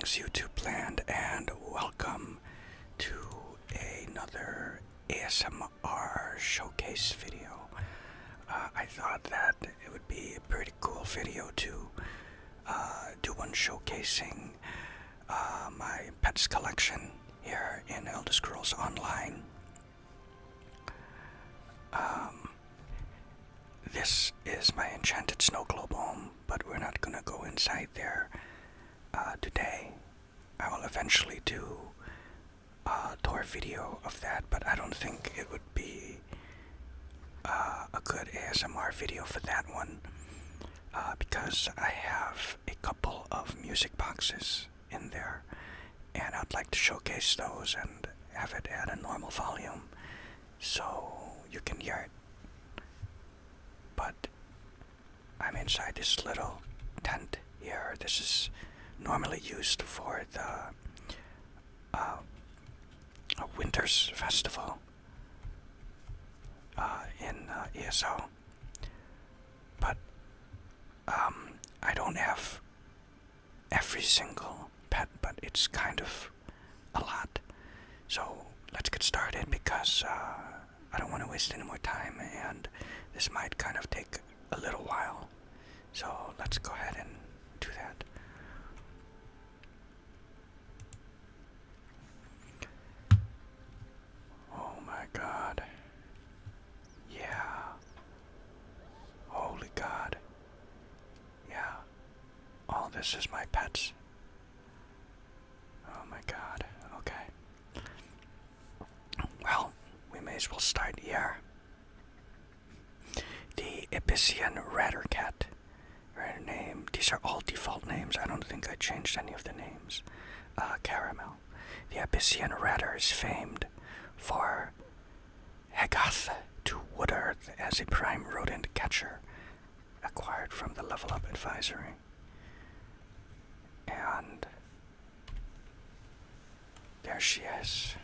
Greetings YouTube land and welcome to another ASMR showcase video. I thought that it would be a pretty cool video to do one showcasing my pets collection here in Elder Scrolls Online. This is my enchanted snow globe home, but we're not gonna go inside there today. I will eventually do a tour video of that, but I don't think it would be a good ASMR video for that one because I have a couple of music boxes in there and I'd like to showcase those and have it at a normal volume so you can hear it. But I'm inside this little tent here. This is normally used for the Winter's Festival in ESO. But I don't have every single pet, but it's kind of a lot. So let's get started because I don't want to waste any more time and this might kind of take a little while. So let's go ahead and do that. Oh my god. Yeah. Holy god. Yeah. All this is my pets. Oh my god. Okay. Well, we may as well start here. The Abyssian Rattercat. Her name. These are all default names. I don't think I changed any of the names. Caramel. The Abyssian Ratter is famed for Hegath to Wood Earth as a prime rodent catcher, acquired from the Level Up Advisory. And there she is.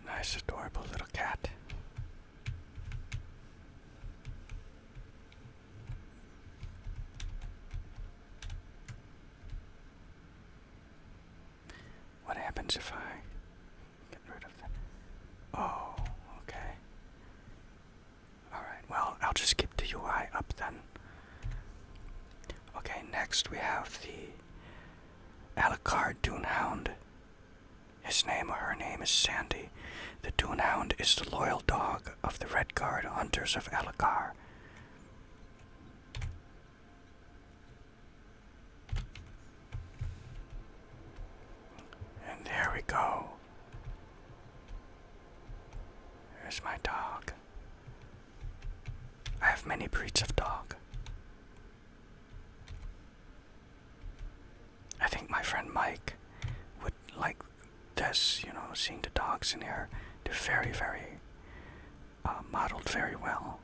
Nice, adorable little cat. What happens if I get rid of that? Oh, okay. Alright, well, I'll just keep the UI up then. Okay, next we have the Alucard Dunehound. His name or her name is Sandy. The Dunehound is the loyal dog of the Red Guard Hunters of Alucard. And there we go. There's my dog. I have many breeds of dog. I think my friend Mike would like this, you know, seeing the dogs in here. They're very, very modeled very well.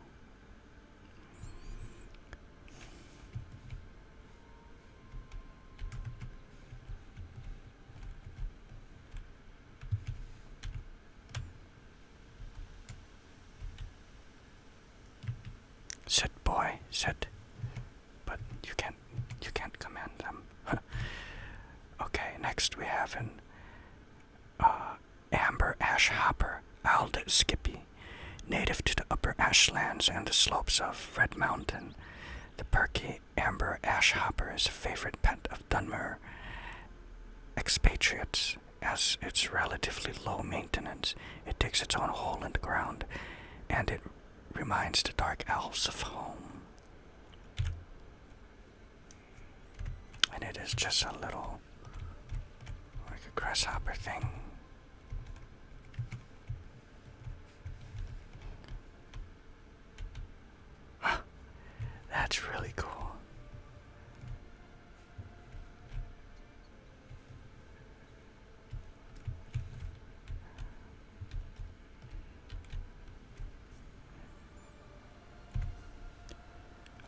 Sit, boy, sit. But you can't command them. Okay, next we have an Amber Ash Hopper, Ald Skippy, native to the upper ashlands and the slopes of Red Mountain. The perky Amber Ash Hopper is a favorite pet of Dunmer expatriates, as it's relatively low maintenance. It digs its own hole in the ground, and it reminds the dark elves of home. And it is just a little, like a grasshopper thing. That's really cool.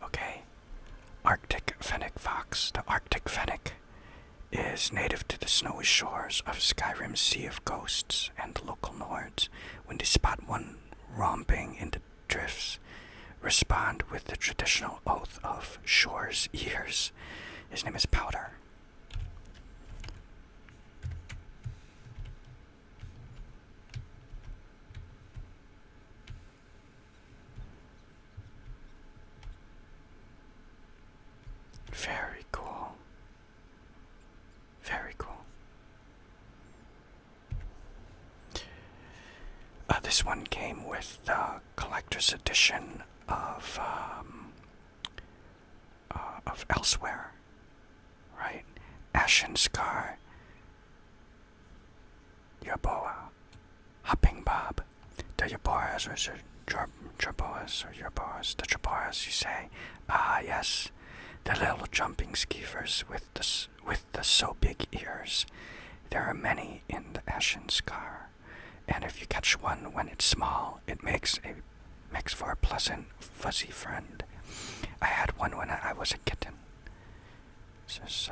Okay. Arctic Fennec Fox. The Arctic Fennec is native to the snowy shores of Skyrim's Sea of Ghosts and local Nords. When they spot one romping in the drifts, respond with the traditional oath of Shore's ears. His name is Powder. Very cool. Very cool. This one came with the collector's edition of Elsewhere, right? Ashen Scar, Yaboa, Hopping Bob, the Yaboas or Jaboas or Yaboas, the Jaboas, you say? Ah, yes, the little jumping skeevers with the so big ears. There are many in the Ashen Scar, and if you catch one when it's small, it makes for a pleasant, fuzzy friend. I had one when I was a kitten. This is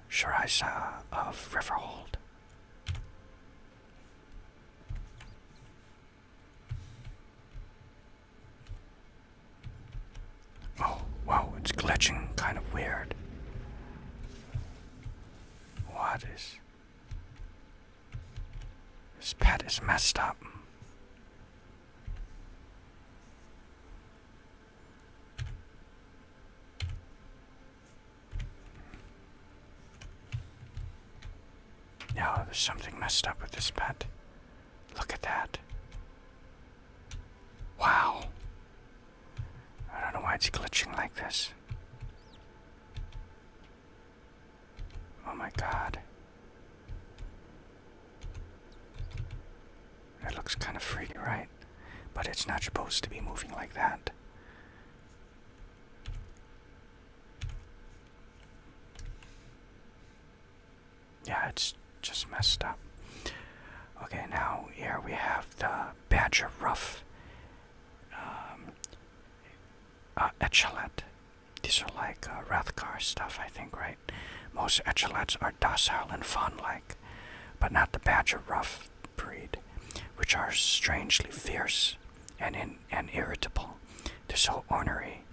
Shiraisa of Riverhold. Oh, wow, it's glitching kind of weird. What is... This pet is messed up. No, there's something messed up with this pet. Look at that. Wow. I don't know why it's glitching like this. Oh my god. It looks kind of freaky, right? But it's not supposed to be moving like that. Yeah, it's just messed up. Okay, now here we have the Badger Ruff Bachelet. These are like Rathgar stuff, I think, right? Most Bachelets are docile and fawn-like, but not the Badger Ruff breed, which are strangely fierce and irritable. They're so ornery.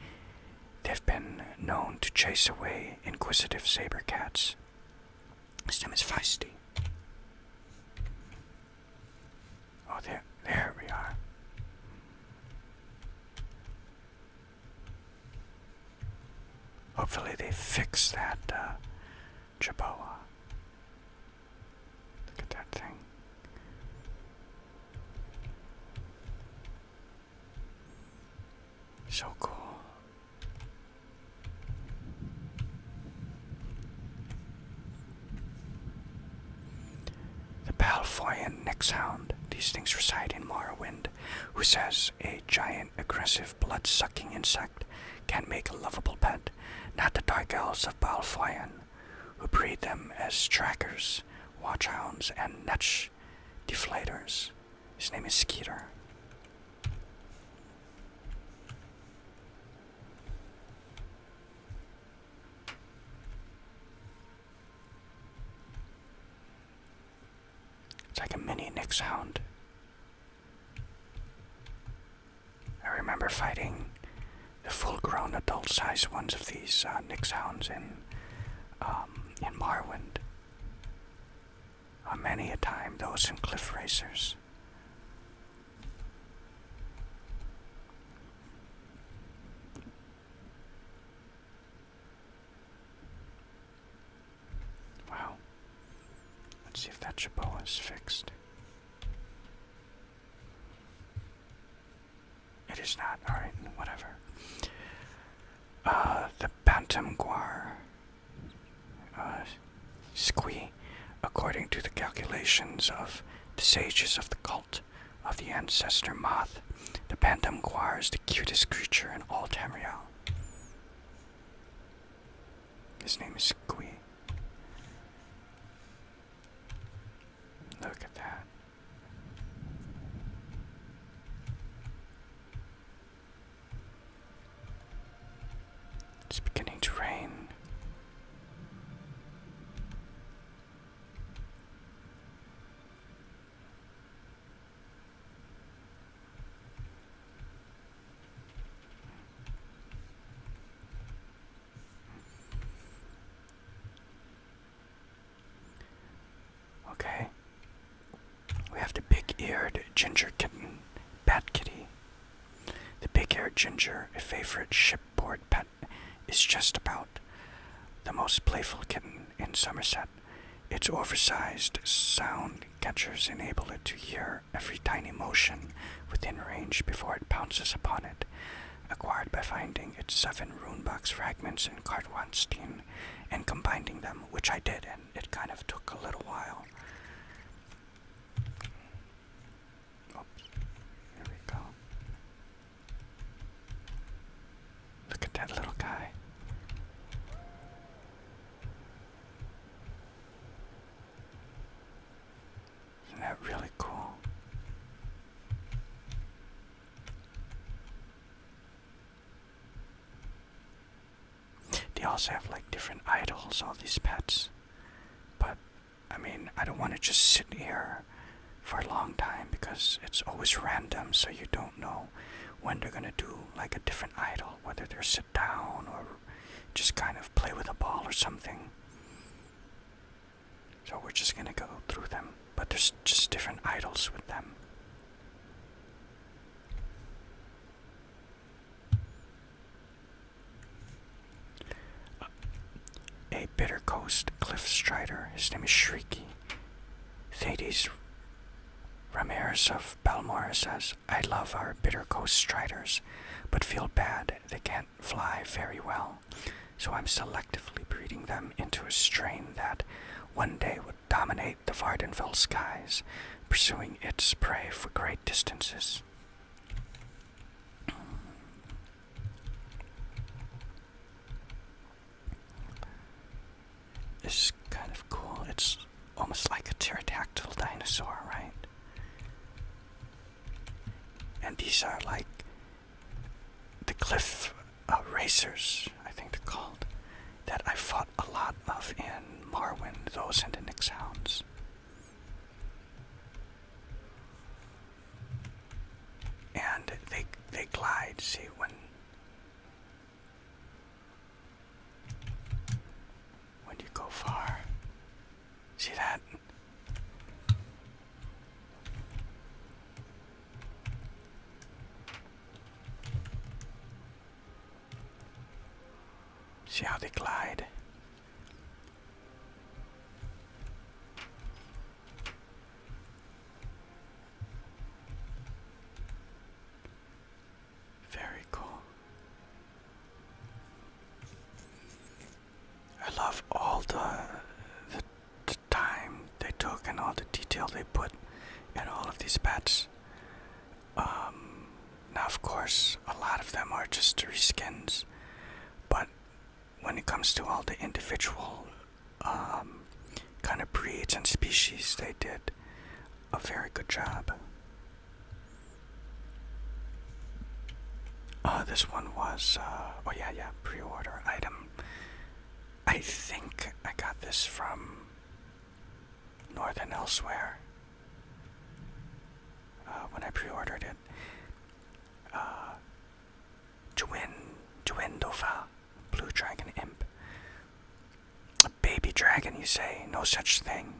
They've been known to chase away inquisitive saber cats. His name is Feisty. Oh, there we are. Hopefully they fix that Jaboa. Look at that thing. So cool. The Balfoyan Nixhound. These things reside in Morrowind, who says a giant, aggressive, blood-sucking insect can make a lovable pet. Not the Dark Elves of Balfoyan, who breed them as trackers, watchhounds, and netch deflators. His name is Skeeter. It's like a mini Nixhound. I remember fighting the full-grown adult-sized ones of these Nixhounds in Morrowind. Many a time, those in Cliff Racers. Wow. Let's see if that Jaboa is fixed. It is not. Alright, whatever. The Bantam Guar. Squee. According to the calculations of the sages of the cult of the Ancestor Moth, the Bantam Guar is the cutest creature in all Tamriel. His name is Squee. Look at that. It's beginning to rain. ginger kitten, Bat Kitty. The big-haired ginger, a favorite shipboard pet, is just about the most playful kitten in Somerset. Its oversized sound catchers enable it to hear every tiny motion within range before it pounces upon it. Acquired by finding its 7 runebox fragments in Kartwanstein and combining them, which I did, and it kind of took a little while. Oops, here we go. Look at that little guy. Isn't that really cool? They also have like different idols, all these pets. But, I mean, I don't want to just sit here for a long time because it's always random, so you don't know when they're gonna do like a different idol, whether they're sit down or just kind of play with a ball or something. So we're just gonna go through them, but there's just different idols with them. A Bitter Coast Cliff Strider, his name is Shrieky. Thades Ramirez of Balmora says, I love our Bitter Coast Striders, but feel bad they can't fly very well, so I'm selectively breeding them into a strain that one day would dominate the Vardenfell skies, pursuing its prey for great distances. This is kind of cool. It's almost like a pterodactyl dinosaur, right? And these are like the cliff racers, I think they're called, that I fought a lot of in Morrowind, those and the Nyx Hounds. And they glide, see, when you go far. See that? See how they glide? Very cool. I love all the time they took and all the detail they put in all of these pets. Now, of course, a lot of them are just reskins, but when it comes to all the individual kind of breeds and species, they did a very good job. This one was, pre-order item. I think I got this from Northern Elsewhere when I pre-ordered it. Dwendova, Blue Dragon Imp. A baby dragon, you say? No such thing.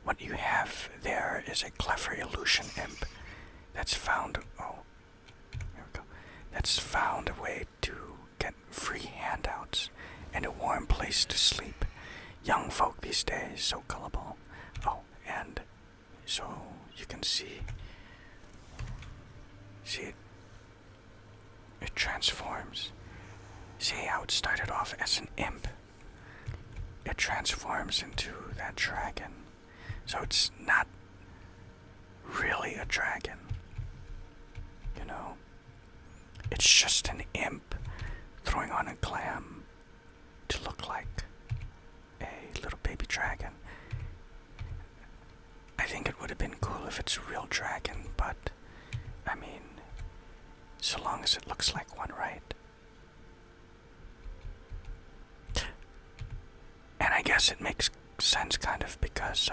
What you have there is a clever illusion imp that's found... Oh, here we go. That's found a way to get free handouts and a warm place to sleep. Young folk these days, so gullible. Oh, and so you can see it transforms. See how it started off as an imp. It transforms into that dragon. So it's not really a dragon, you know? It's just an imp throwing on a glam to look like a little baby dragon. I think it would have been cool if it's a real dragon, but, I mean, so long as it looks like one, right? And I guess it makes sense, kind of, because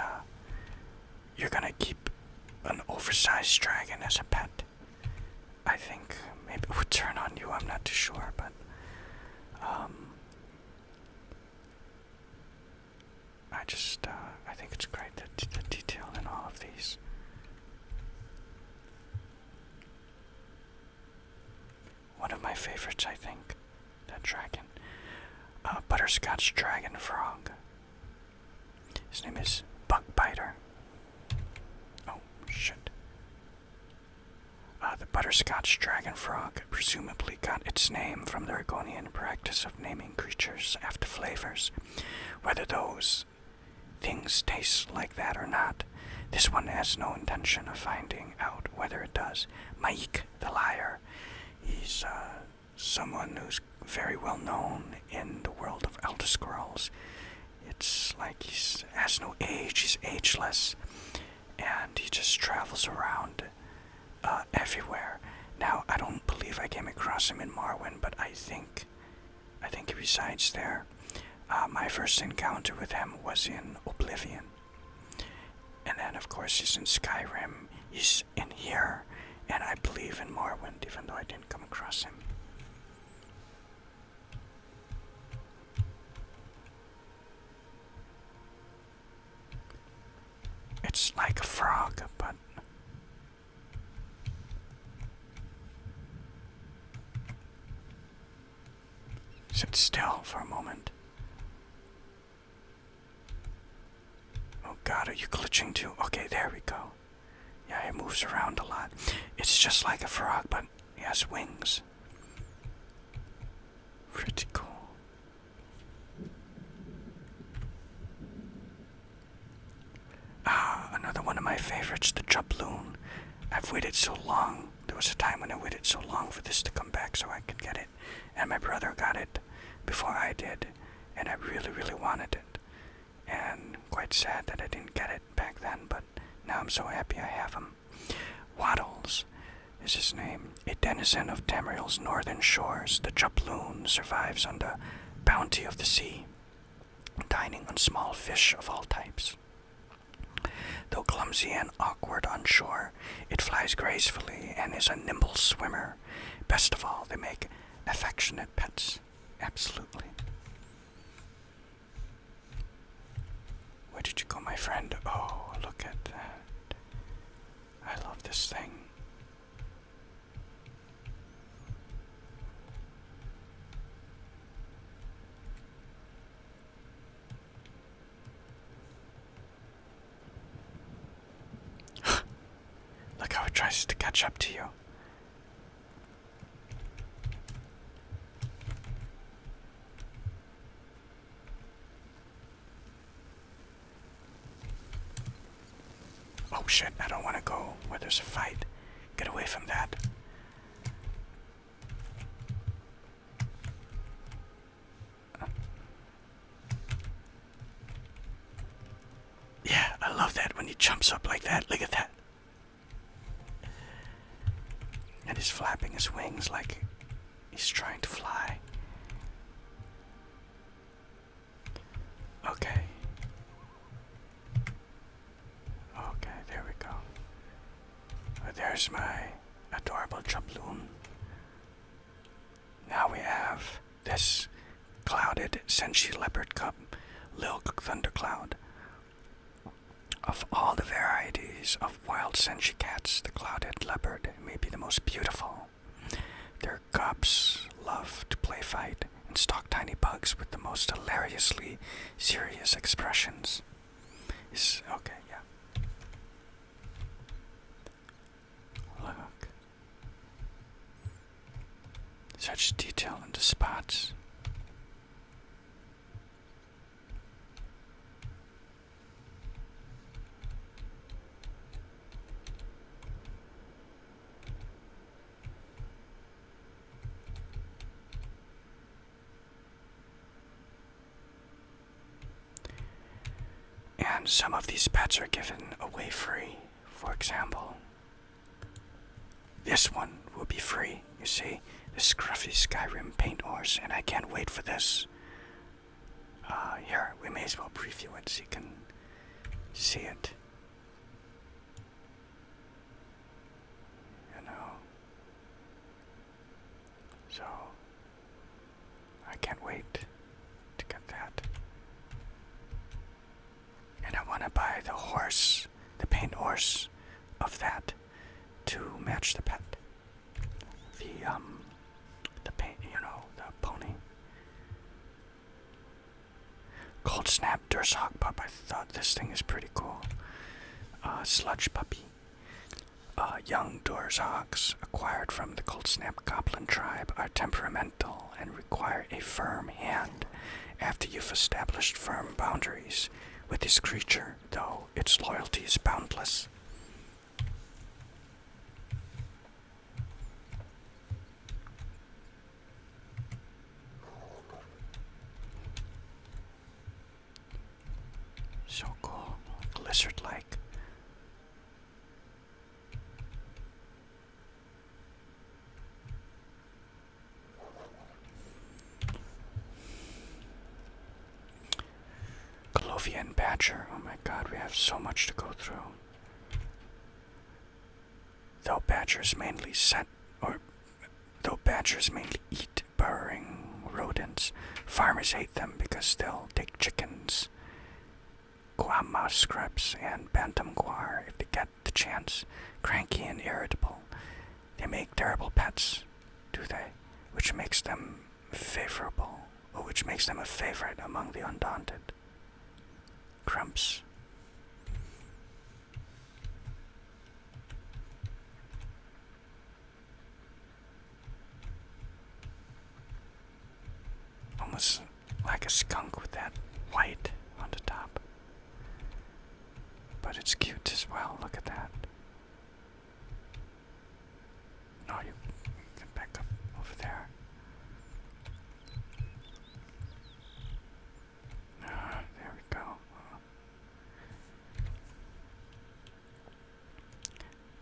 you're gonna keep an oversized dragon as a pet. I think maybe it would turn on you, I'm not too sure, but I think it's great, the detail in all of these. favorites, I think. That dragon. Butterscotch Dragon Frog. His name is Biter. Oh, shit. The Butterscotch Dragon Frog presumably got its name from the Argonian practice of naming creatures after flavors. Whether those things taste like that or not, this one has no intention of finding out whether it does. Mieka the Liar. He's someone who's very well known in the world of Elder Scrolls. It's like he has no age, he's ageless, and he just travels around everywhere. Now, I don't believe I came across him in Morrowind, but I think he resides there. My first encounter with him was in Oblivion. And then, of course, he's in Skyrim, he's in here, and I believe in Morrowind, even though I didn't come across him. It's like a frog, but sit still for a moment. Oh god, are you glitching too? Okay, there we go. Yeah, he moves around a lot. It's just like a frog, but he has wings. Pretty cool. Another one of my favorites, the Chub Loon. I've waited so long. There was a time when I waited so long for this to come back so I could get it. And my brother got it before I did. And I really, really wanted it. And quite sad that I didn't get it back then, but now I'm so happy I have him. Waddles is his name. A denizen of Tamriel's northern shores, the Chub Loon survives on the bounty of the sea, dining on small fish of all types. Though clumsy and awkward on shore, it flies gracefully and is a nimble swimmer. Best of all, they make affectionate pets. Absolutely. Where did you go, my friend? Oh, look at that. I love this thing. Look how it tries to catch up to you. Oh shit, I don't want to go where there's a fight. Get away from that. Yeah, I love that when he jumps up like that. Look at that. And he's flapping his wings like he's trying to fly. Okay. Okay, there we go. There's my adorable Chub Loon. Now we have this clouded Senshi Leopard Cub, Lil Thundercloud. Of all the varieties of wild Senshi cats, the clouded leopard may be the most beautiful. Their cubs love to play fight and stalk tiny bugs with the most hilariously serious expressions. Okay, yeah. Look. Such detail in the spots. And some of these pets are given away free. For example, this one will be free, you see, the scruffy Skyrim paint horse, and I can't wait for this. Here, we may as well preview it so you can see it. You know. So, I can't wait to get that. And I want to buy the horse, the paint horse of that to match the pet. The snap Dursog pup. I thought this thing is pretty cool. Sludgepuppy. Young Durzogs acquired from the Cold Snap Goblin tribe are temperamental and require a firm hand after you've established firm boundaries with this creature, though its loyalty is boundless. So cool, lizard-like. Clovian Badger. Oh my god, we have so much to go through. Though badgers mainly eat burrowing rodents, farmers hate them because they'll take chickens, guama scrubs, and bantam guar if they get the chance. Cranky and irritable, they make terrible pets, do they? Which makes them a favorite among the undaunted. Crumps. Almost like a skunk with that white on the top. But it's cute as well, look at that. Oh, you can back up over there. There we go.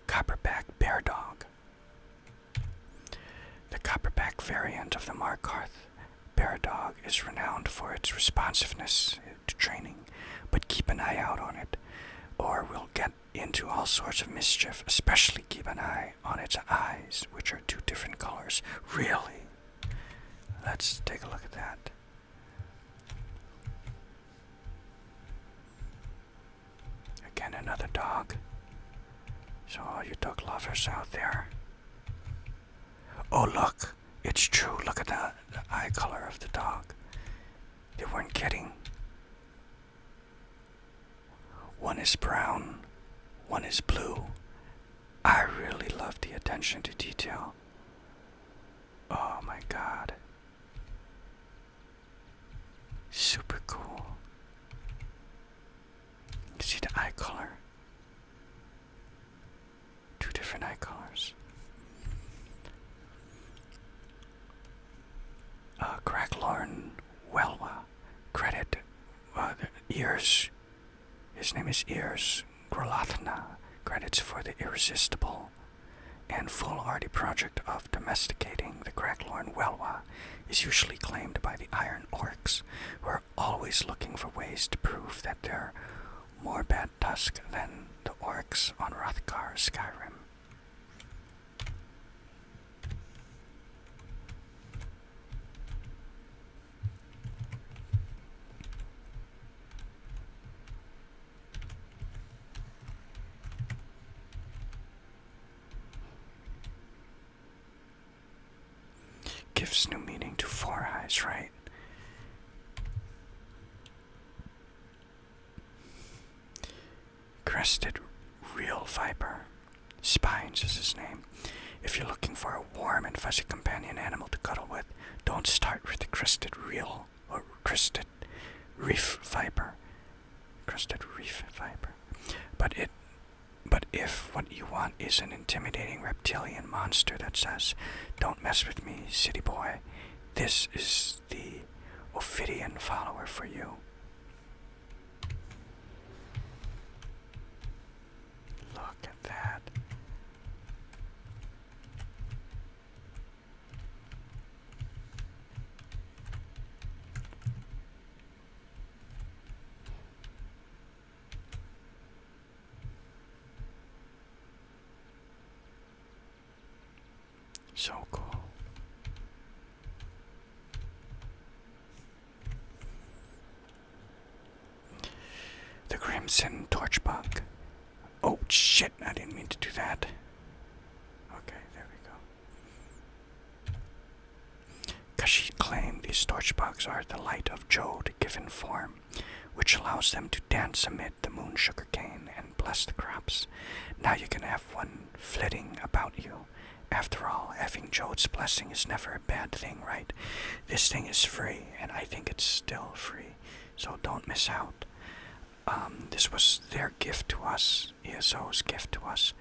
Copperback Bear Dog. The Copperback variant of the Markarth Bear Dog is renowned for its responsiveness to training, but keep an eye out on it, or we'll get into all sorts of mischief. Especially keep an eye on its eyes, which are 2 different colors. Really? Let's take a look at that. Again, another dog. So all you dog lovers out there. Oh look, it's true. Look at the eye color of the dog. They weren't kidding. One is brown, one is blue. I really love the attention to detail. Oh my god. Super cool. You can see the eye color. 2 different eye colors. Cracklorn Welwa. Credit. The ears. His name is Ears Grolathna. Credits for the irresistible and foolhardy project of domesticating the Cracklorn Welwa is usually claimed by the Iron Orcs, who are always looking for ways to prove that they're more bad tusk than the orcs on Hrothgar Skyrim. Gives new meaning to 4 eyes, right? Crested Real Viper. Spines is his name. If you're looking for a warm and fuzzy companion animal to cuddle with, don't start with the Crested Real or Crested Reef Viper. Crested Reef Viper. But if what you want is an intimidating reptilian monster that says, "Don't mess with me, city boy," this is the Ophidian follower for you. Look at that. So cool. The Crimson Torchbug. Oh shit, I didn't mean to do that. Okay, there we go. Kashi claimed these torchbugs are the light of Jode given form. which allows them to dance amid the moon sugarcane and bless the crops. Now you can have one flitting about you. After all, having Jode's blessing is never a bad thing, right? This thing is free, and I think it's still free, so don't miss out. This was their gift to us, ESO's gift to us,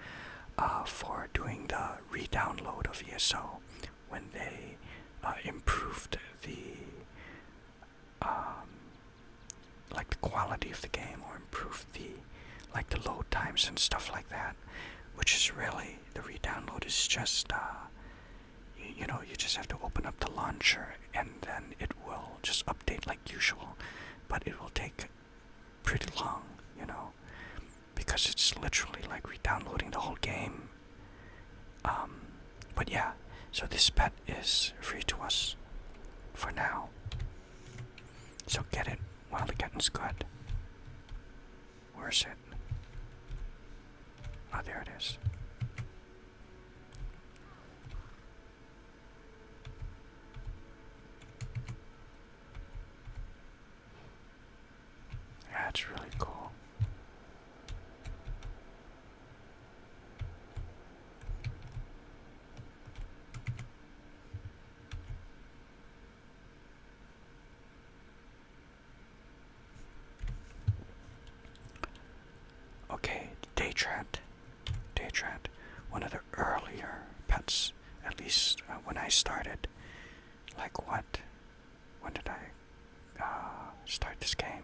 for doing the re-download of ESO when they improved the like the quality of the game, or improved the load times and stuff like that, which is really, the re-download is just you know, you just have to open up the launcher and then it will just update like usual, but it will take pretty long, you know, because it's literally like re-downloading the whole game. But yeah, so this pet is free to us for now, so get it while the getting's good. Where is it? Oh, there it is. Yeah, it's really cool. Okay, Daytrat, one of the earlier pets, at least when I started. Like what? When did I start this game?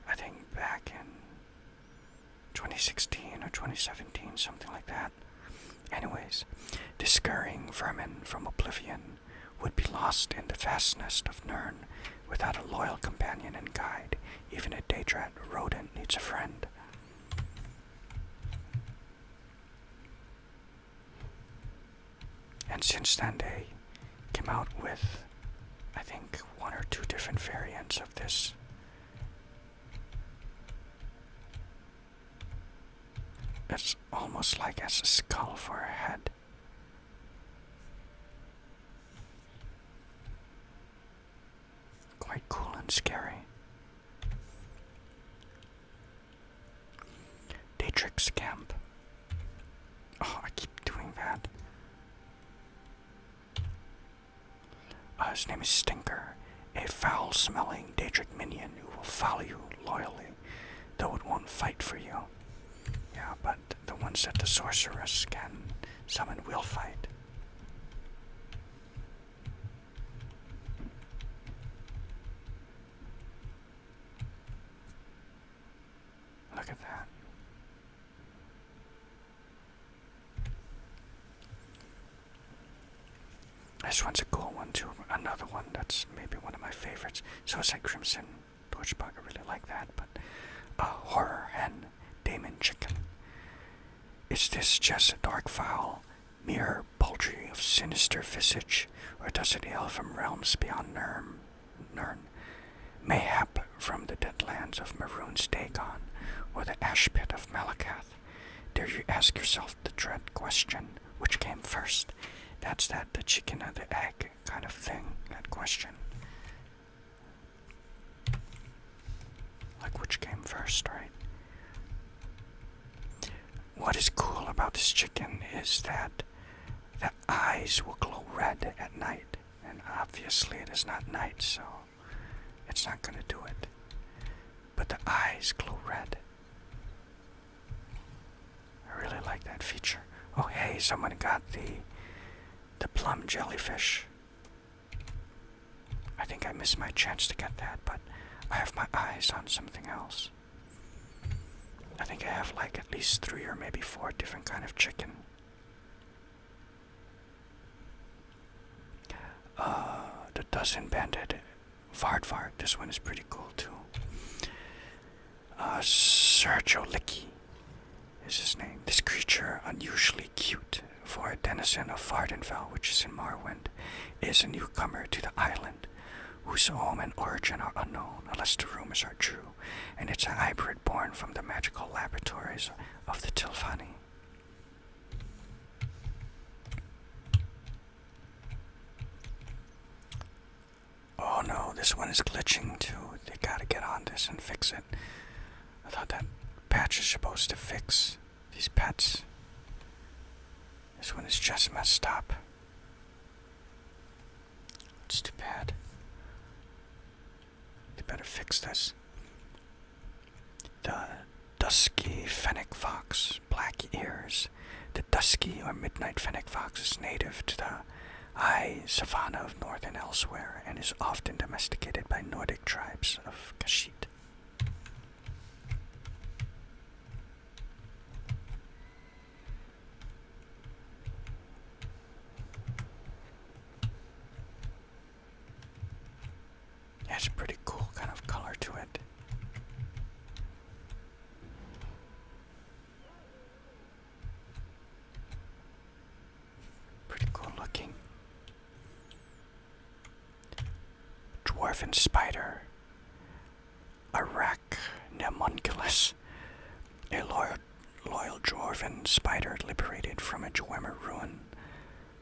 I think back in 2016 or 2017, something like that. Anyways, this scurrying vermin from oblivion would be lost in the vastness of Nirn without a loyal companion and guide. Even a Daedrat rodent needs a friend. And since then they came out with, I think, 1 or 2 different variants of this. It's almost like has a skull for a head. Quite cool and scary. Daetrix Camp. Oh, I keep doing that. His name is Stinker, a foul-smelling Daedric minion who will follow you loyally, though it won't fight for you. Yeah, but the ones that the sorceress can summon will fight. Look at that. This one's a cool one too. Another one that's maybe one of my favorites. So it's like Crimson Torchbug. I really like that. But Horror Hen, Daemon Chicken. Is this just a dark fowl, mere poultry of sinister visage, or does it hail from realms beyond Nirn? Mayhap from the deadlands of Maroon's Dagon, or the ash pit of Malakath? Dare you ask yourself the dread question, which came first? That's the chicken or the egg kind of thing, that question. Like which came first, right? What is cool about this chicken is that the eyes will glow red at night. And obviously it is not night, so it's not gonna do it. But the eyes glow red. I really like that feature. Oh hey, someone got the plum jellyfish. I think I missed my chance to get that, but I have my eyes on something else. I think I have like at least 3 or maybe 4 different kind of chicken. The dozen-banded Vardvarg. This one is pretty cool too. Sergiolicki is his name. This creature, unusually cute for a denizen of Vardenfell, which is in Morrowind, is a newcomer to the island, whose home and origin are unknown, unless the rumors are true, and it's a hybrid born from the magical laboratories of the Tilfani. Oh no, this one is glitching too. They gotta get on this and fix it. I thought that patch is supposed to fix these pets. This one is just messed up. It's too bad. They better fix this. The Duskie Fennec Fox, black ears. The Duskie or Midnight Fennec Fox is native to the high savanna of north and elsewhere and is often domesticated by Nordic tribes of Kashit. It has a pretty cool kind of color to it. Pretty cool looking. Dwarven Spider. Arachnemunculus. A loyal Dwarven spider liberated from a Dwemer ruin,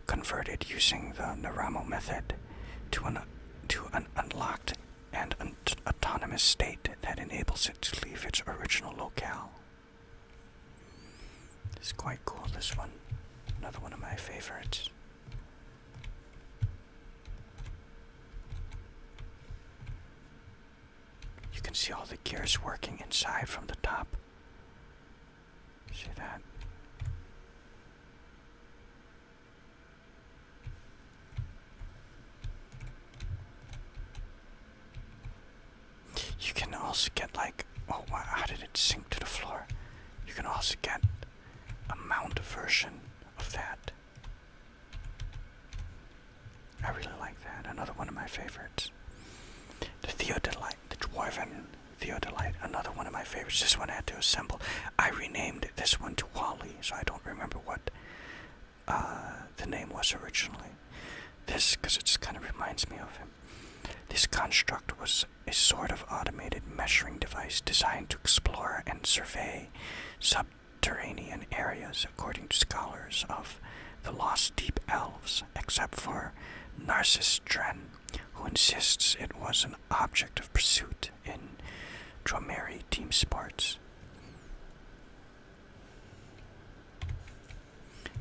converted using the Naramo method to an unlocked and autonomous state that enables it to leave its original locale. It's quite cool, this one. Another one of my favorites. You can see all the gears working inside from the top. See that? You can also get oh wow, how did it sink to the floor? You can also get a mount version of that. I really like that. Another one of my favorites. The Theodolite, the Dwarven Theodolite, another one of my favorites. This one I had to assemble. I renamed this one to Wally, so I don't remember what the name was originally. This, because it just kind of reminds me of him. This construct was a sort of automated measuring device designed to explore and survey subterranean areas, according to scholars of the Lost Deep Elves, except for Narcissus Dren, who insists it was an object of pursuit in Dromeri team sports.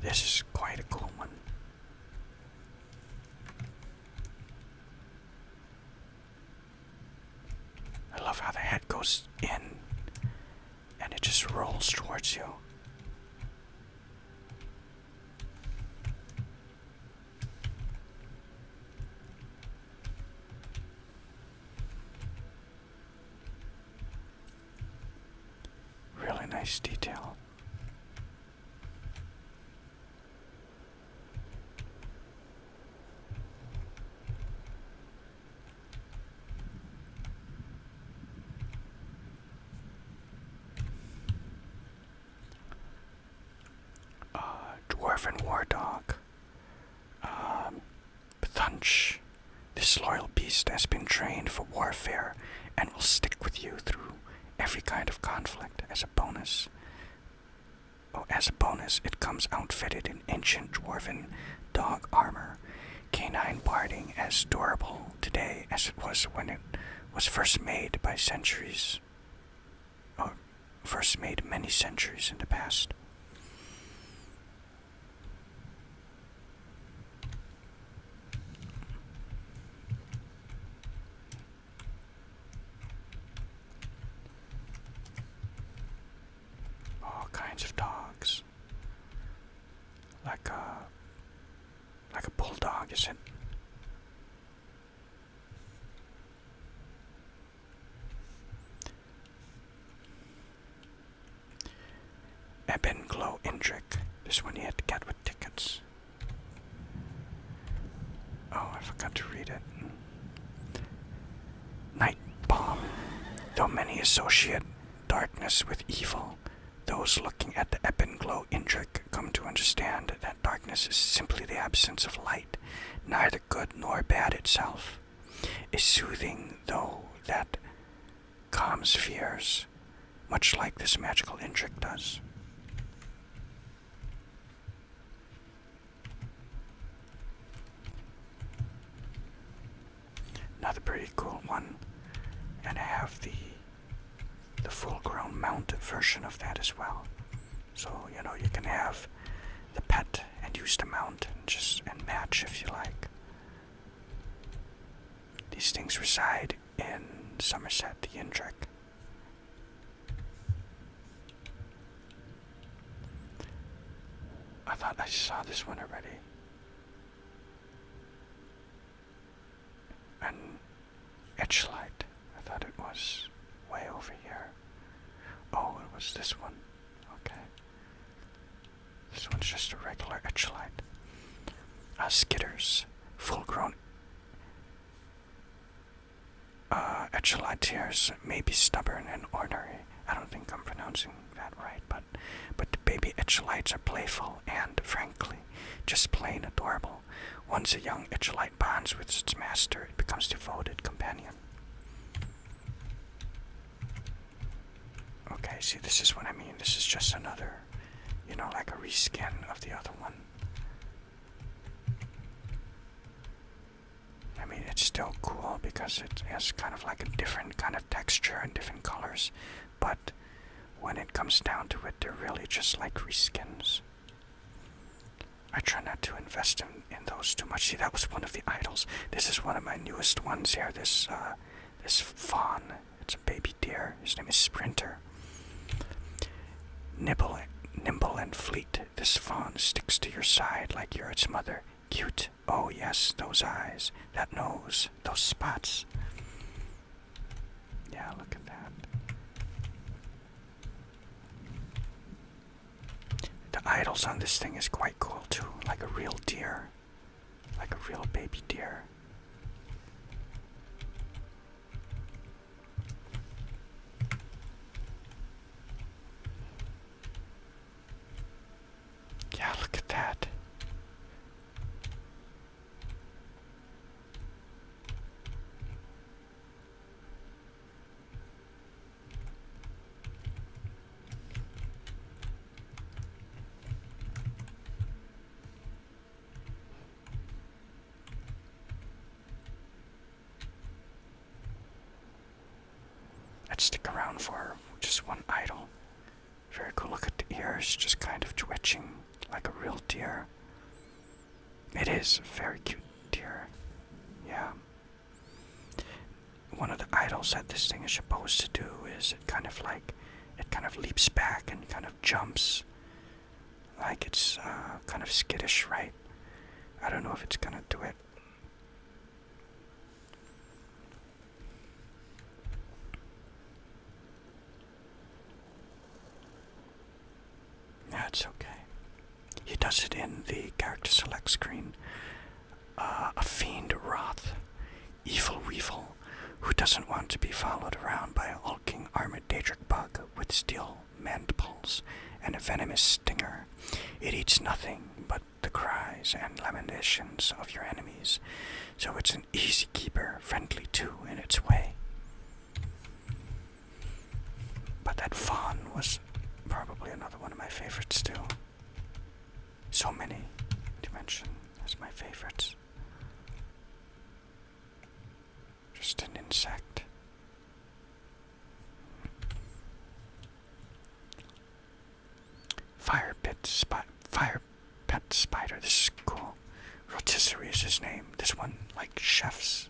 This is quite a cool one. I love how the head goes in and it just rolls towards you. Really nice detail. Dwarven War Dog. Bthunch. This loyal beast has been trained for warfare and will stick with you through every kind of conflict. As a bonus, it comes outfitted in ancient Dwarven dog armor, canine barding as durable today as it was when it was first made many centuries in the past. All kinds of dogs. Like a bulldog, is it? Eben Glow Indrik. This one you had to get with tickets. Oh, I forgot to read it. Night Bomb. Though many associate darkness with evil, those looking at the Eben Glow Indrik come to understand that darkness is simply the absence of light, neither good nor bad itself. A soothing, though, that calms fears, much like this magical Indrik does. Another pretty cool one And I have the full-grown mount version of that as well. So, you know, you can have the pet and use the mount and match if you like. These things reside in Somerset, the Indrek. I thought I saw this one already. An Etchelite. I thought it was way over here. Oh, it was this one. Okay. This one's just a regular Etchelite. Skitters. Full-grown Etcheliteers may be stubborn and ornery. I don't think I'm pronouncing that right, but the baby Etchelites are playful and, frankly, just plain adorable. Once a young Etchelite bonds with its master, it becomes a devoted companion. Okay, see, this is what I mean. This is just another, you know, like a reskin of the other one. I mean, it's still cool because it has kind of like a different kind of texture and different colors, but when it comes down to it, they're really just like reskins. I try not to invest in those too much. See, that was one of the idols. This is one of my newest ones here. This Fawn. It's a baby deer. His name is Sprinter. Nimble and fleet. This fawn sticks to your side like you're its mother. Cute. Oh yes, those eyes, that nose, those spots. Yeah, look at that. The idols on this thing is quite cool too, like a real deer, like a real baby deer. Yeah, look at that. I'd stick around for just one idol. Very cool. Look at the ears, just kind of twitching like a real deer. It is a very cute deer. Yeah. One of the idols that this thing is supposed to do is it kind of leaps back and kind of jumps like it's kind of skittish, right? I don't know if it's gonna do it. Yeah, it's okay. He does it in the character select screen. A fiend wrath, evil weevil, who doesn't want to be followed around by a hulking armored Daedric bug with steel mandibles and a venomous stinger. It eats nothing but the cries and lamentations of your enemies, so it's an easy keeper, friendly too in its way. But that Fawn was probably another one of my favorites too. So many to mention as my favorites. Just an insect. Fire pet spider. This is cool. Rotisserie is his name. This one, like chefs,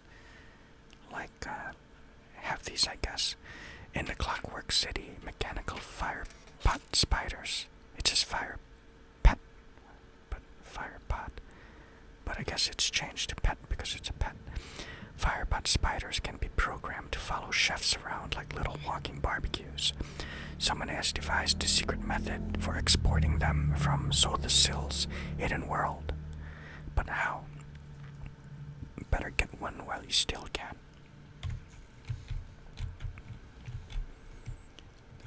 have these, I guess. In the Clockwork City, mechanical fire pot spiders. It says fire pet, but fire pot. But I guess it's changed to pet because it's a pet. Firepot spiders can be programmed to follow chefs around like little walking barbecues. Someone has devised a secret method for exporting them from Sothasill's hidden world. But how? Better get one while you still can.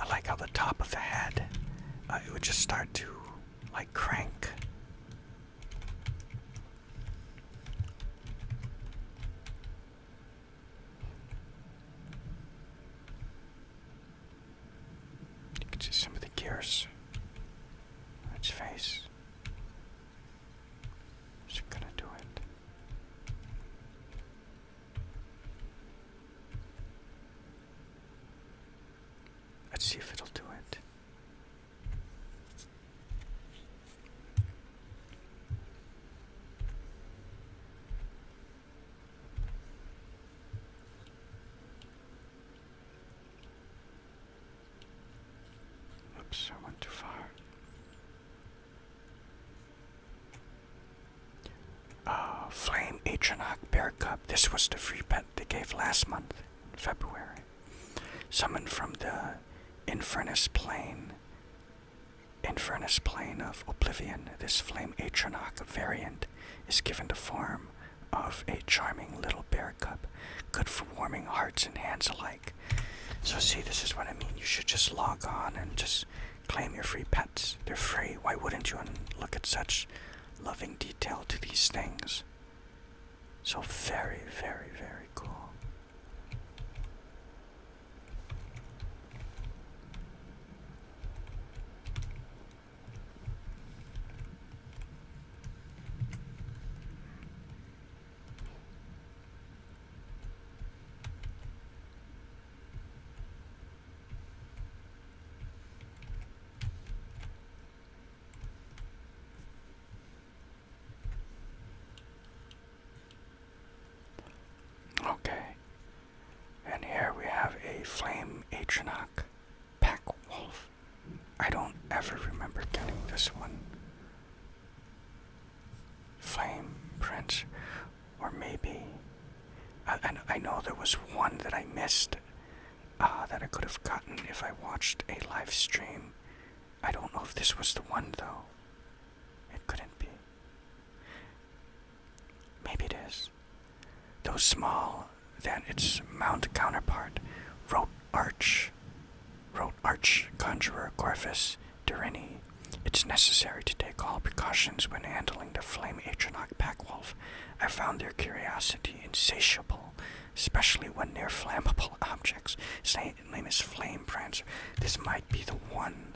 I like how the top of the head, it would just start to, like, crank. You can see some of the gears on its face. Is it gonna do it? Flame Atronach Bear Cub. This was the free pet they gave last month, in February. Summoned from the Infernus Plane of Oblivion, this Flame Atronach variant is given the form of a charming little bear cub, good for warming hearts and hands alike. So see, this is what I mean. You should just log on and just claim your free pets. They're free. Why wouldn't you? And look at such loving detail to these things. So very, very, very cool. Okay, and here we have a Flame Atronach Pack Wolf. I don't ever remember getting this one. Flame Prince, or maybe, I know there was one that I missed that I could have gotten if I watched a live stream. I don't know if this was the one though. It couldn't be. Maybe it is. Though small than its mount counterpart, Rote Arch Conjurer Corvus Durini, it's necessary to take all precautions when handling the Flame Atronach Packwolf. I found their curiosity insatiable, especially when near flammable objects. His name is Flame Prancer. This might be the one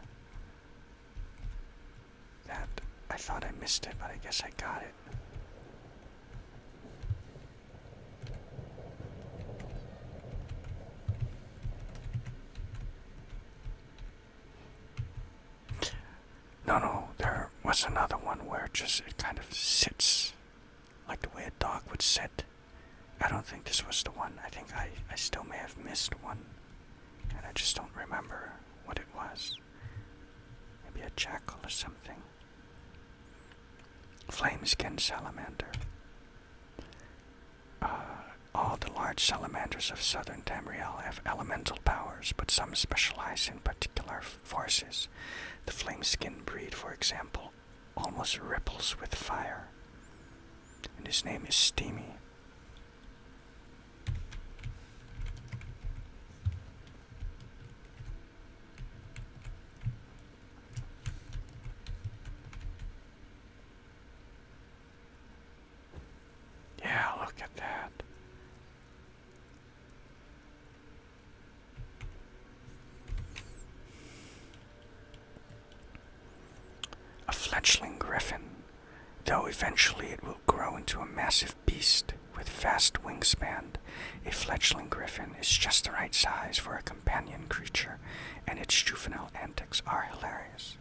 that I thought I missed it, but I guess I got it. No, there was another one where it kind of sits like the way a dog would sit. I don't think this was the one. I think I still may have missed one, and I just don't remember what it was. Maybe a jackal or something. Ken Salamander. All the large salamanders of southern Tamriel have elemental powers, but some specialize in particular forces. The Flameskin breed, for example, almost ripples with fire, and his name is Steamy. Yeah, look at that. A fledgling griffin, though eventually it will grow into a massive beast with vast wingspan. A fledgling griffin is just the right size for a companion creature, and its juvenile antics are hilarious.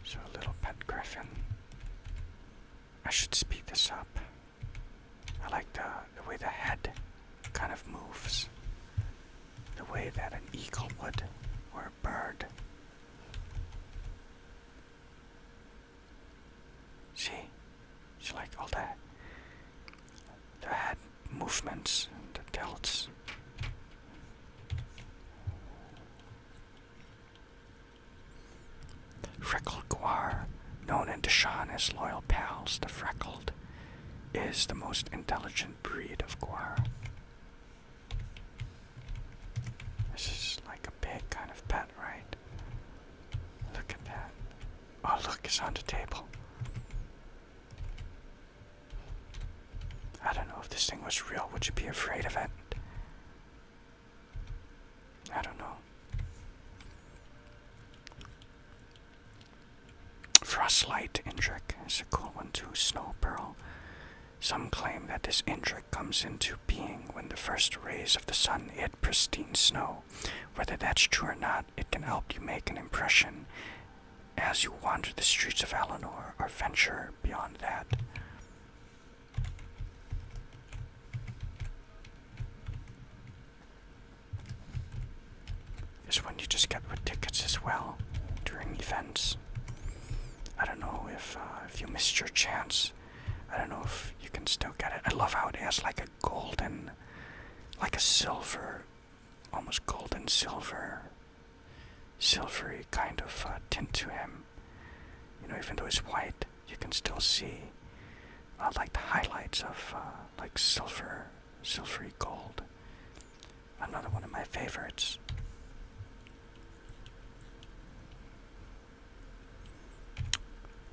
So a little pet griffin. I should speed this up. I like the way the head kind of moves. The way that an eagle would, or a bird. See? It's like all the head movements and the tilts. Freckled Guar, known in Deshaun as Loyal Pals, the Freckled, is the most intelligent breed of Guar. This is like a big kind of pet, right? Look at that. Oh, look, it's on the table. I don't know if this thing was real. Would you be afraid of it? I don't know. Frostlight Indrik is a cool one too, Snow Pearl. Some claim that this Indrik comes into being when the first rays of the sun hit pristine snow. Whether that's true or not, it can help you make an impression as you wander the streets of Eleanor or venture beyond that. This one you just get with tickets as well during events. I don't know if you missed your chance. I don't know if you can still get it. I love how it has like a golden, like a silver, almost golden silvery kind of tint to him. You know, even though it's white, you can still see like the highlights of like silvery gold. Another one of my favorites.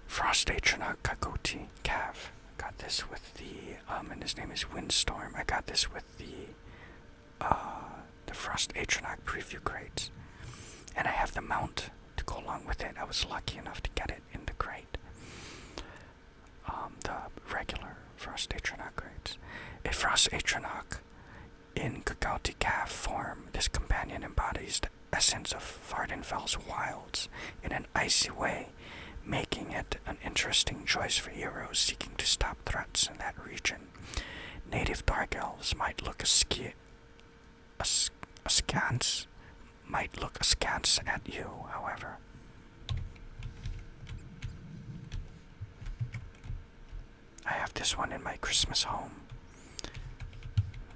Frost Atronach Kakoti Cav. Got this with the and his name is Windstorm. I got this with the Frost Atronach preview crates, and I have the mount to go along with it. I was lucky enough to get it in the crate. The regular Frost Atronach crates. A Frost Atronach in Kakoti Cav form. This companion embodies the essence of Vardenfell's wilds in an icy way, making it an interesting choice for heroes seeking to stop threats in that region. Native Dark Elves might look askance at you, however. I have this one in my Christmas home,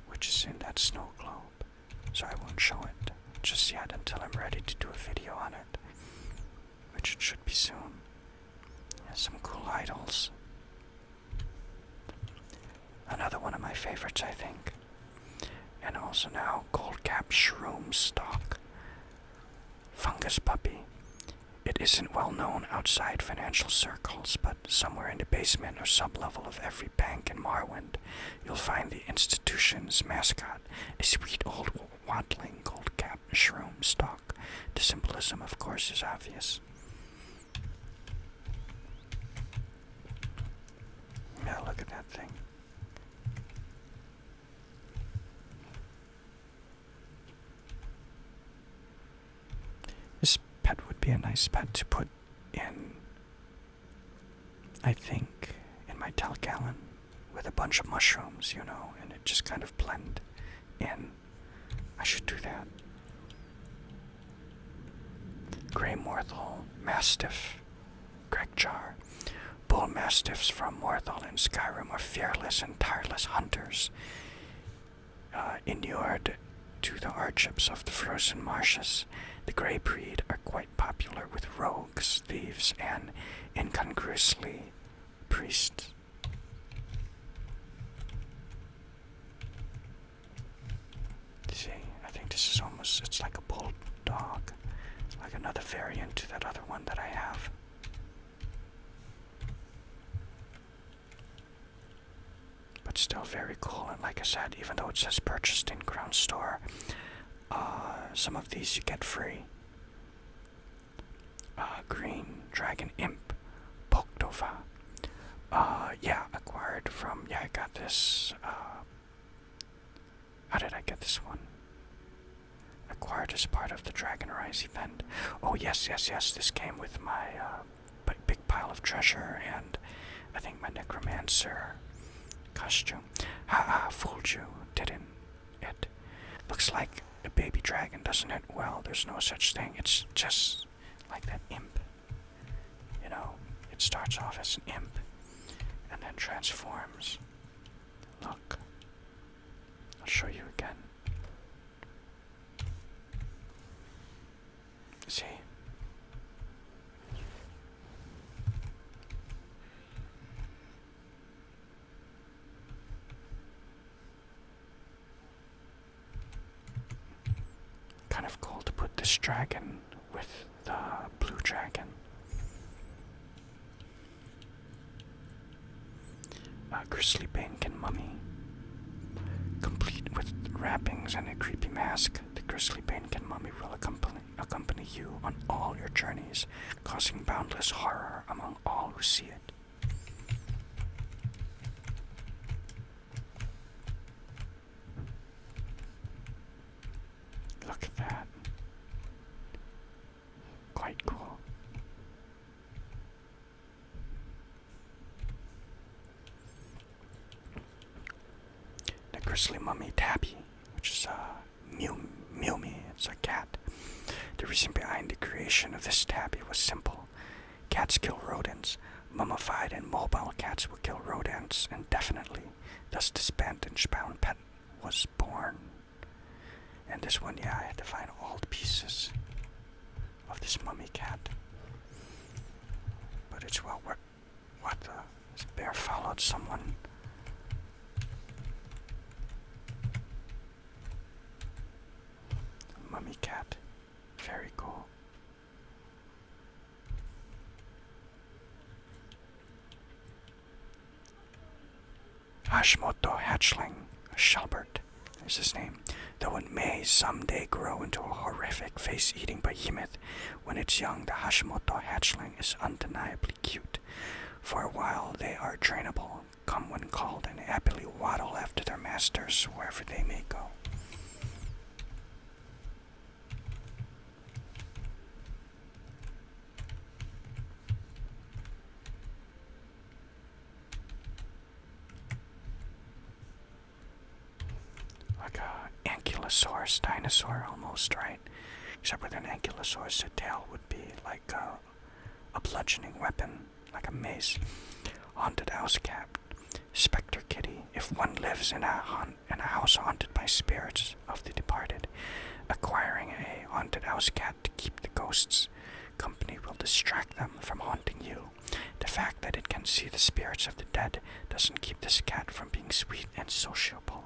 which is in that snow globe, so I won't show it just yet until I'm ready to do a video on it, which it should be soon. Some cool idols. Another one of my favorites, I think. And also now Gold Cap Shroom Stalk. Fungus Puppy. It isn't well known outside financial circles, but somewhere in the basement or sub-level of every bank in Morrowind, you'll find the institution's mascot, a sweet old waddling Gold Cap Shroom Stalk. The symbolism, of course, is obvious. Yeah, look at that thing. This pet would be a nice pet to put in, I think, in my Telgallon with a bunch of mushrooms, you know, and it just kind of blend in. I should do that. Grey Morthal, Mastiff, Gregjar. Bull Mastiffs from Morthal and Skyrim are fearless and tireless hunters, inured to the hardships of the frozen marshes. The grey breed are quite popular with rogues, thieves, and incongruously priests. See, I think this is almost, it's like a bulldog, like another variant to that other one that I have. But still very cool, and like I said, even though it says purchased in Crown Store, some of these you get free. Green Dragon Imp, Bokova. Yeah, acquired from, yeah, I got this, how did I get this one? Acquired as part of the Dragon Rise event. Oh yes, this came with my, big pile of treasure, and I think my Necromancer costume. Fooled you, didn't it? Looks like a baby dragon, doesn't it? Well, there's no such thing. It's just like that imp. You know, it starts off as an imp and then transforms. Look. I'll show you again. See? Kind of cool to put this dragon with the blue dragon. Grizzly Banekin Mummy. Complete with wrappings and a creepy mask, the Grizzly Banekin Mummy will accompany you on all your journeys, causing boundless horror among all who see it. Look at that. Quite cool. The Grizzly Mummy Tabby, which is a Mew, it's a cat. The reason behind the creation of this tabby was simple. Cats kill rodents. Mummified and mobile cats will kill rodents indefinitely. Thus this bandage-bound pet was born. And this one, yeah, I had to find all the pieces of this mummy cat. But it's well worth. What the? This bear followed someone. Mummy cat. Very cool. Hashimoto hatchling, a Shelbert is his name, though it may someday grow into a horrific face-eating behemoth. When it's young, the Hashimoto hatchling is undeniably cute. For a while, they are trainable, come when called, and happily waddle after their masters wherever they may go. Like a ankylosaurus dinosaur almost, right? Except with an ankylosaurus, the tail would be like a bludgeoning weapon, like a mace. Haunted house cat, specter kitty. If one lives in a house haunted by spirits of the departed, acquiring a haunted house cat to keep the ghosts company will distract them from haunting you. The fact that it can see the spirits of the dead doesn't keep this cat from being sweet and sociable.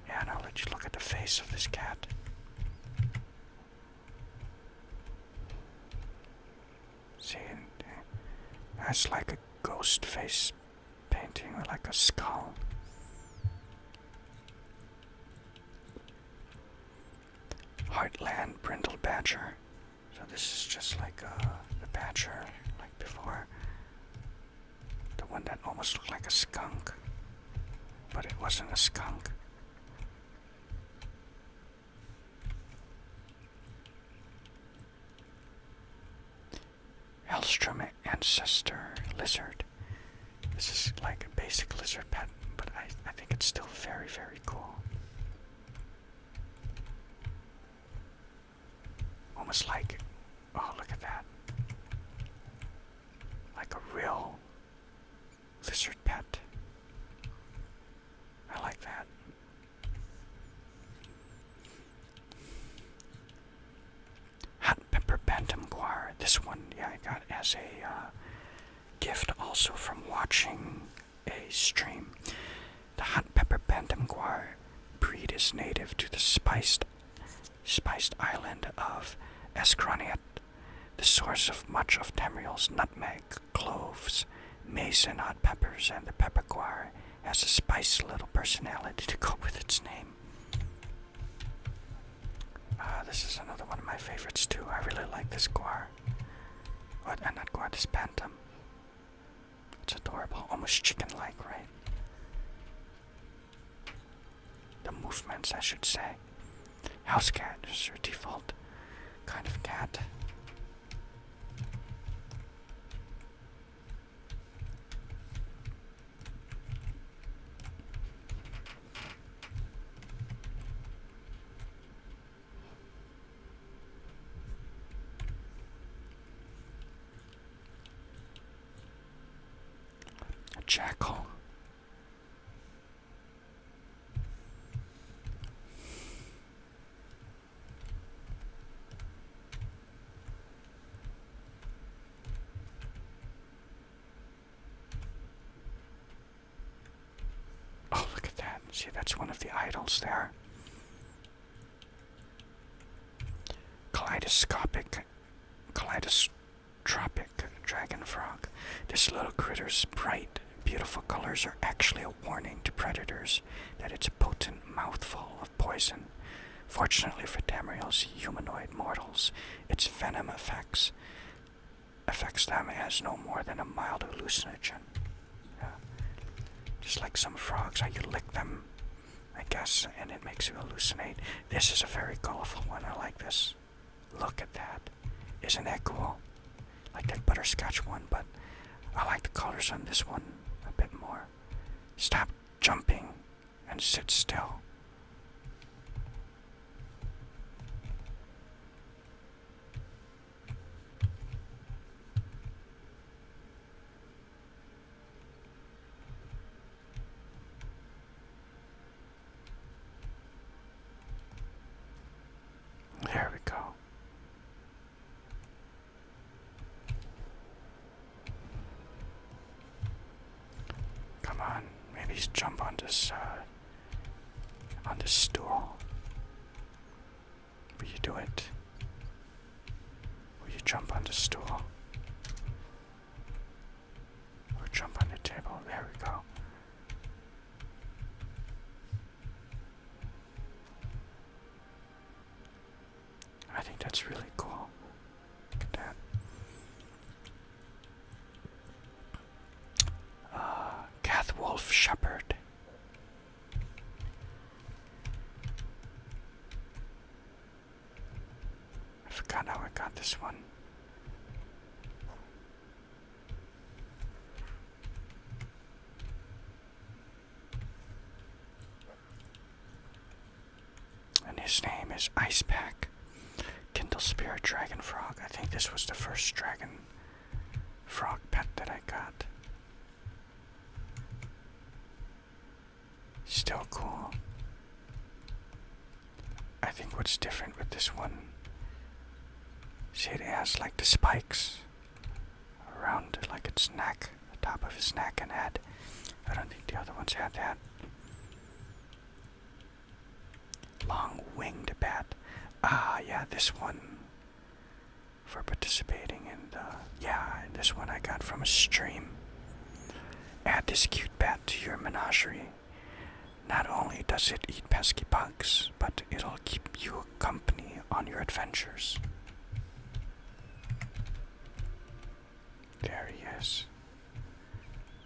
Yeah, and I'll let you look at the face of this cat. See, that's like a ghost face painting, or like a skull. Heartland brindle badger. So this is just like the badger, like before. The one that almost looked like a skunk, but it wasn't a skunk. Elstrom Ancestor lizard. This is like a basic lizard pet, but I think it's still very, very cool. Almost like, oh, look at that. Like a real lizard pet. I like that. Hot pepper bantam guar. This one, yeah, I got as a gift also from watching a stream. The hot pepper bantam guar breed is native to the spiced island of Escroniat, the source of much of Tamriel's nutmeg, cloves, mace, and hot peppers, and the pepper guar has a spicy little personality to go with its name. This is another one of my favorites too. I really like this guar. Not guar, this bantam. It's adorable, almost chicken-like, right? The movements, I should say. House cat is your default kind of cat. A jackal. See, that's one of the idols there. Tropic dragon frog. This little critter's bright, beautiful colors are actually a warning to predators that it's a potent mouthful of poison. Fortunately for Tamriel's humanoid mortals, its venom affects them as no more than a mild hallucinogen. Just like some frogs, how you lick them, I guess, and it makes you hallucinate. This is a very colorful one. I like this. Look at that. Isn't that cool? Like that butterscotch one, but I like the colors on this one a bit more. Stop jumping and sit still. There we go. Come on, maybe jump on this stool. Will you do it? Will you jump on the stool? Or jump on the table? There we go. I think that's really cool. Look at that. Cath Wolf Shepherd. I forgot how I got this one. And his name is Ice Pack. Kendyl Spirit Dragon Frog. I think this was the first dragon frog pet that I got. Still cool. I think what's different with this one, see, it has like the spikes around like its neck, the top of his neck and head. I don't think the other ones had that. Long winged bat. Ah, yeah, this one for participating in this one I got from a stream. Add this cute bat to your menagerie. Not only does it eat pesky bugs, but it'll keep you company on your adventures. There he is.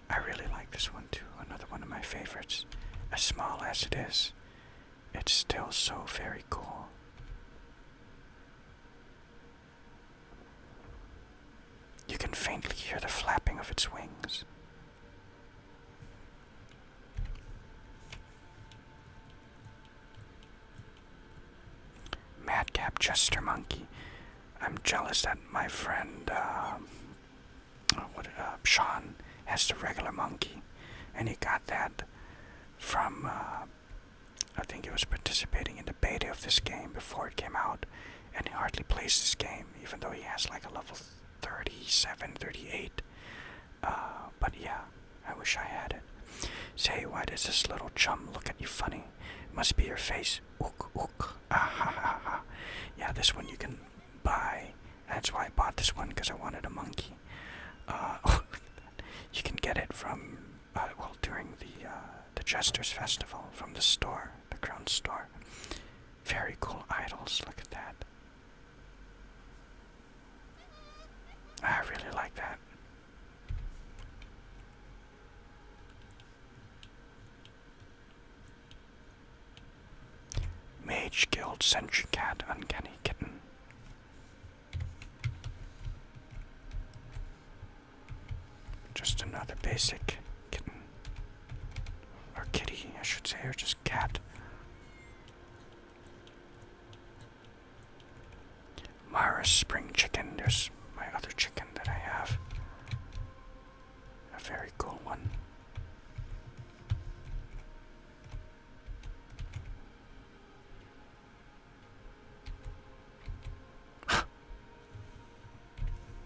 I really like this one too, another one of my favorites. As small as it is, it's still so very cool. You can faintly hear the flapping of its wings. Madcap Jester Monkey. I'm jealous that my friend Sean has the regular monkey, and he got that from I think he was participating in the beta of this game before it came out, and he hardly plays this game, even though he has like a level 37, 38. But yeah, I wish I had it. Say, why does this little chum look at you funny? It must be your face. Ook, ook. Ah, ha, ha, ha. Yeah, this one you can buy. That's why I bought this one, because I wanted a monkey. You can get it from, during the Jester's Festival, from the store, the Crown store. Very cool idols, look at that. I really like that. Mage Guild Sentry Cat Uncanny Kitten. Just another basic kitten. Or kitty, I should say, or just cat. Mara's Spring Chicken. There's my other chicken that I have. A very cool one.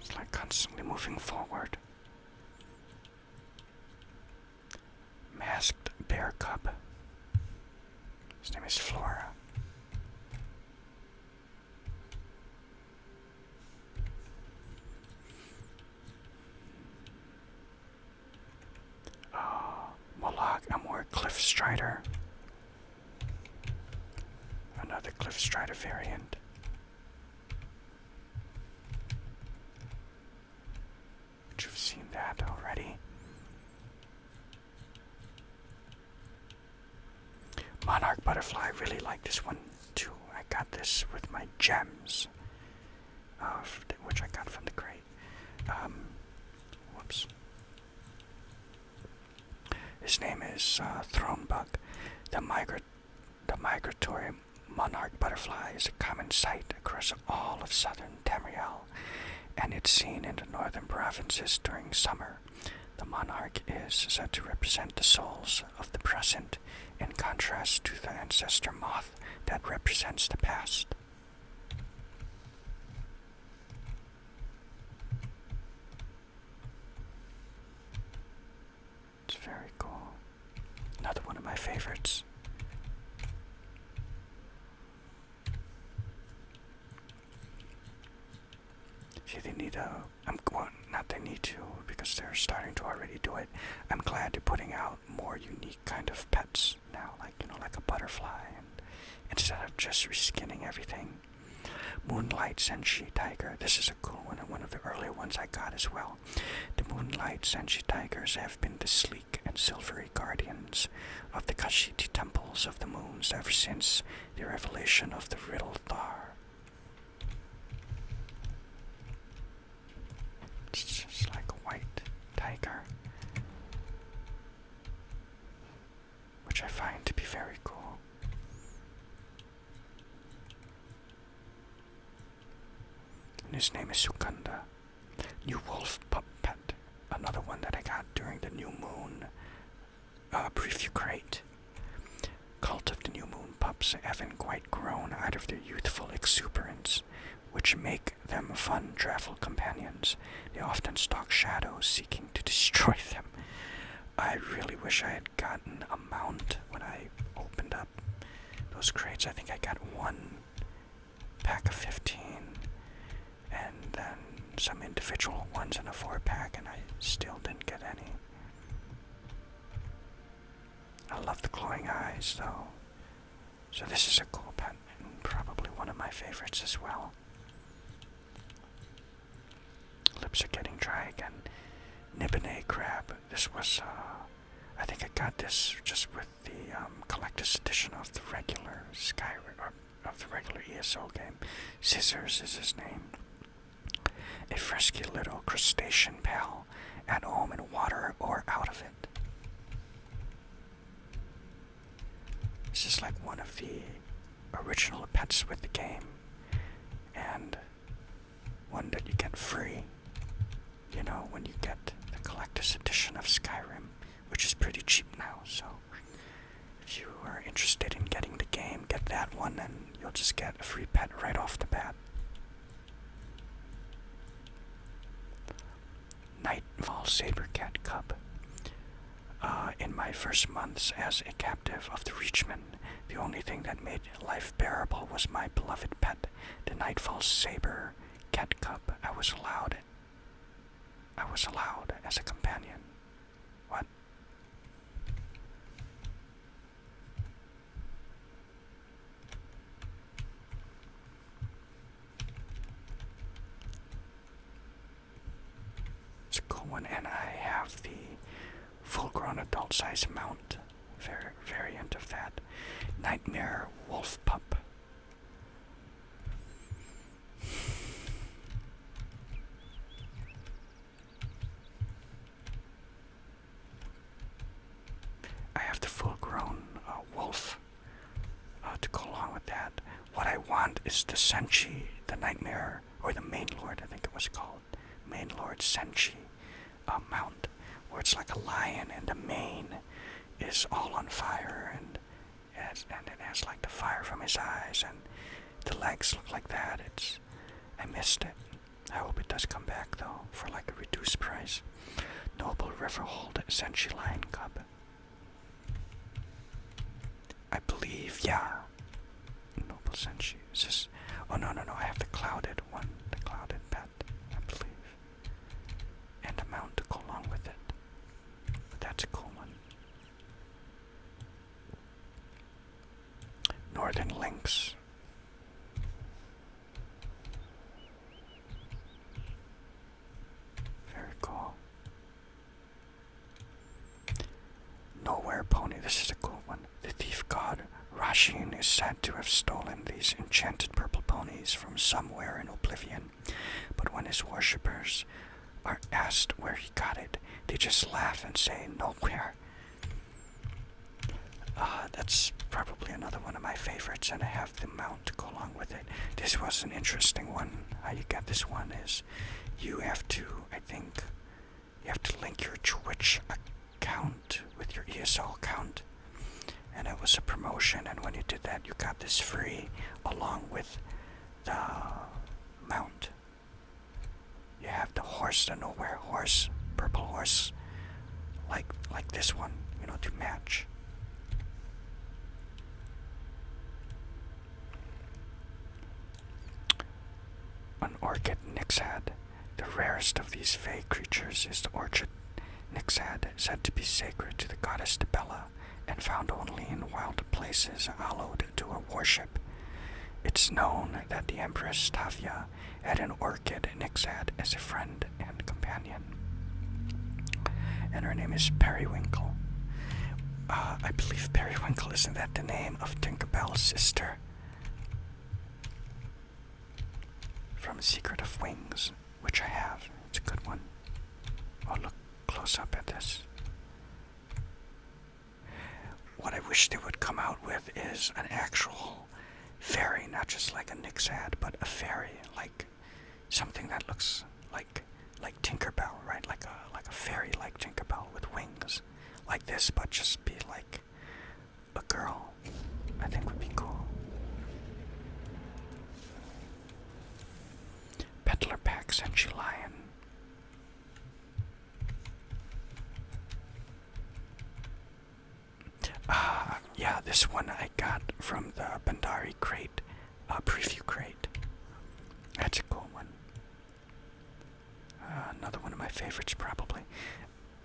It's like constantly moving forward. Masked Bear Cub. His name is Flora. Cliff Strider. Another Cliff Strider variant. But you've seen that already. Monarch Butterfly, I really like this one too. I got this with my gems, which I got from the crate. Whoops. His name is Thronebug. The migratory monarch butterfly is a common sight across all of southern Tamriel, and it's seen in the northern provinces during summer. The monarch is said to represent the souls of the present, in contrast to the ancestor moth that represents the past. It's very cool. Another one of my favorites. See, they need well, not they need to, because they're starting to already do it. I'm glad they're putting out more unique kind of pets now, like, like a butterfly, and instead of just reskinning everything. Moonlight Senshi Tiger. This is a cool one, and one of the earlier ones I got as well. The Moonlight Senshi Tigers have been the sleek and silvery guardians of the Kashiti temples of the moons ever since the revelation of the riddle Thar. It's just like a white tiger, which I find to be very cool. And his name is Sukanda. New wolf pup pet. Another one that I got during the new moon preview crate. Cult of the new moon pups haven't quite grown out of their youthful exuberance, which make them fun travel companions. They often stalk shadows, seeking to destroy them. I really wish I had gotten a mount when I opened up those crates. I think I got one pack of 15, and then some individual ones in a 4-pack, and I still didn't get any. I love the glowing eyes, though. So this is a cool pet, and probably one of my favorites as well. Lips are getting dry again. Nibene crab. This was, I think I got this just with the collector's edition of the regular Skyrim, or of the regular ESO game. Scissors is his name. A frisky little crustacean pal, at home in water or out of it. This is like one of the original pets with the game, and one that you get free, when you get the collector's edition of Skyrim, which is pretty cheap now. So if you are interested in getting the game, get that one, and you'll just get a free pet right off the bat. Nightfall Saber cat cub. In my first months as a captive of the Reachman, the only thing that made life bearable was my beloved pet, the Nightfall Saber cat cub. I was allowed as a companion. What? It's a cool one, and I have the full-grown adult-size mount variant of that. Nightmare wolf pup. I have the full-grown wolf to go along with that. What I want is the Senshi, the Nightmare, or the Main Lord, I think it was called. Main Lord Senshi mount, where it's like a lion and the mane is all on fire, and it has like the fire from his eyes, and the legs look like that. I missed it. I hope it does come back though, for like a reduced price. Noble Riverhold Senshi Lion Cub. I believe, yeah. Noble Senshi. Is this? Oh no, I have the clouded one, the clouded pet, I believe. And a mount to go along with it. But that's a cool one. Northern Lynx. Very cool. Nowhere Pony. This is a cool one. The thief god Rashin is said to have stolen these enchanted purple ponies from somewhere in Oblivion. But when his worshippers are asked where he got it, they just laugh and say nowhere. That's probably another one of my favorites, and I have the mount to go along with it. This was an interesting one. How you get this one is you have to, I think, you have to link your Twitch account with your ESO account, and it was a promotion, and when you did that, you got this free along with the mount. You have the horse, the nowhere horse, purple horse, like this one, you know, to match. An orchid nixad. The rarest of these fey creatures is the orchid nixad, said to be sacred to the goddess Bella and found only in wild places hallowed to her worship. It's known that the Empress Tavia had an orchid nixad as a friend and companion, and her name is Periwinkle. I believe Periwinkle, isn't that the name of Tinkerbell's sister from Secret of Wings, which I have. It's a good one. I'll look close up at this. What I wish they would come out with is an actual fairy, not just like a nixad, but a fairy, like something that looks like Tinkerbell, right? Like a fairy like Tinkerbell with wings, like this, but just be like a girl. I think would be cool. Peddler Pack Senshi Lion. Yeah, this one I got from the Bandari crate, preview crate. That's a cool one. Another one of my favorites, probably.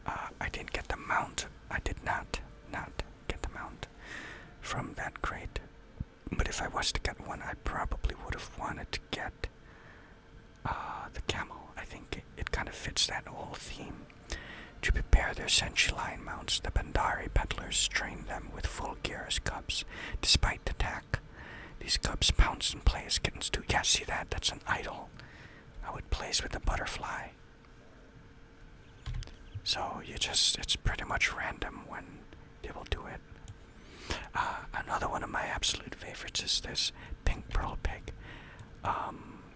I didn't get the mount. I did not get the mount from that crate. But if I was to get one, I probably would have wanted to get the camel. I think it kind of fits that whole theme. To prepare their Senshi Lion mounts, the Bandari peddlers train them with full gear as cubs. Despite the attack, these cubs pounce and play as kittens too. Yeah, see that? That's an idol. I would place with the butterfly. So it's pretty much random when they will do it. Another one of my absolute favorites is this pink pearl pig.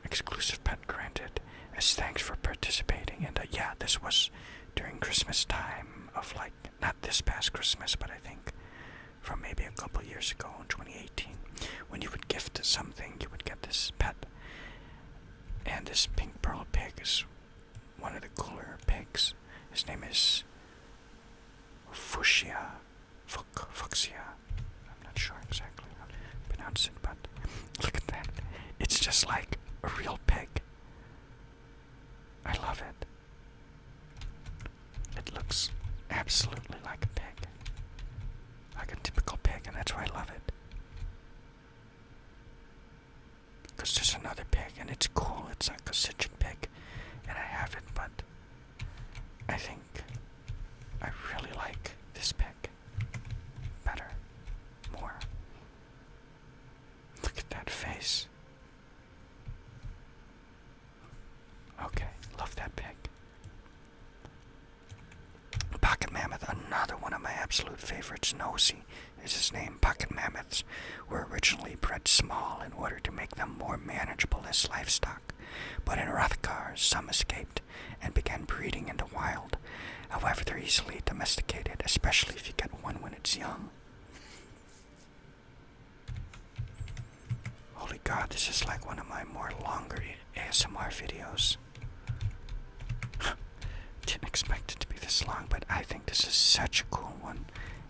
Exclusive pet granted as thanks for participating. And yeah, this was during Christmas time of like, not this past Christmas, but I think from maybe a couple years ago in 2018. When you would gift something, you would get this pet. And this pink pearl pig is one of the cooler pigs. His name is Fuchsia. I'm not sure exactly how to pronounce it, but look at that. It's just like a real pig. I love it. It looks absolutely like a pig. Like a typical pig, and that's why I love it. Because there's another pig, and it's cool. It's like a Sitchin pig, and I have it, but I think I really like this pig better, more. Look at that face. Okay, love that pig. Pocket Mammoth, another one of my absolute favorites. Nosy is his name. Pocket Mammoths were originally bred small in order to make them more manageable as livestock, but in Rathkar, some escaped and began breeding in the wild. However, they're easily domesticated, especially if you get one when it's young. Holy God, this is like one of my more longer ASMR videos. Didn't expect it to be this long, but I think this is such a cool one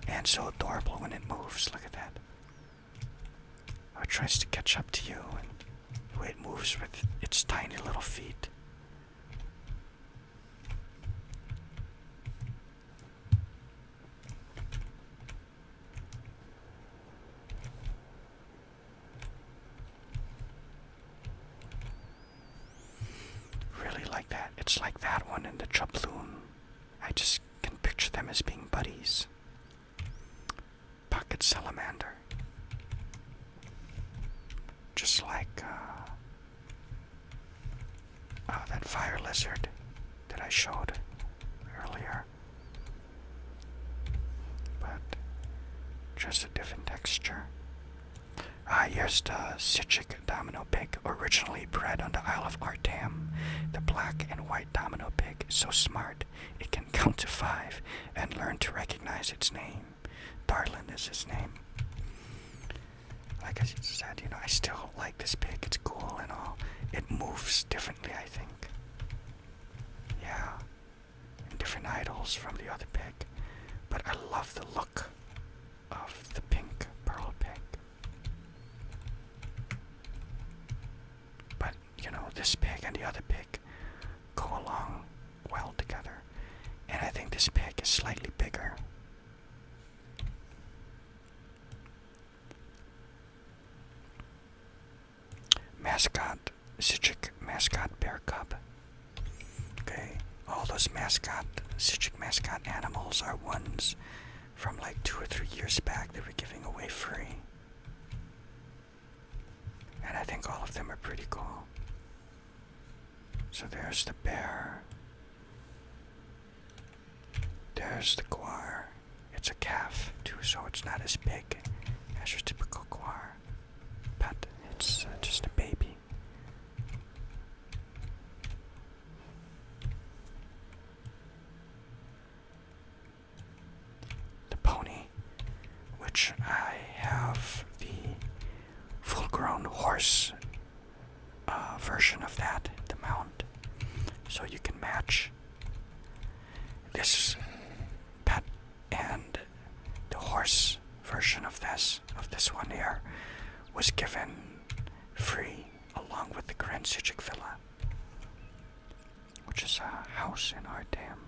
and so adorable when it moves. Look at that. How it tries to catch up to you and the way it moves with its tiny little feet. Really like that. It's like that one in the Chub Loon. I just can picture them as being buddies. Pocket Salamander. Just like that fire lizard that I showed earlier. But just a different texture. Here's the Sichik domino pig, originally bred on the Isle of Artam. The black and white domino pig is so smart it can count to 5 and learn to recognize its name. Darlin is his name. Like I said, you know, I still like this pig. It's cool and all. It moves differently, I think. Yeah, in different different idols from the other pig, but I love the look of the pink pearl pig. But, you know, this pig and the other pig go along well together. And I think this pig is slightly bigger. Mascot, Citric mascot Bear Cub. Okay, all those Citric mascot animals are ones from like 2 or 3 years back that we're giving away free. And I think all of them are pretty cool. So there's the bear. There's the guar. It's a calf too, so it's not as big as your typical guar. But it's just a baby. The pony, which I have the full-grown horse version of that, the mount, so you can match this pet and the horse version of this one here was given free along with the Grand Citric Villa, which is a house in our dam.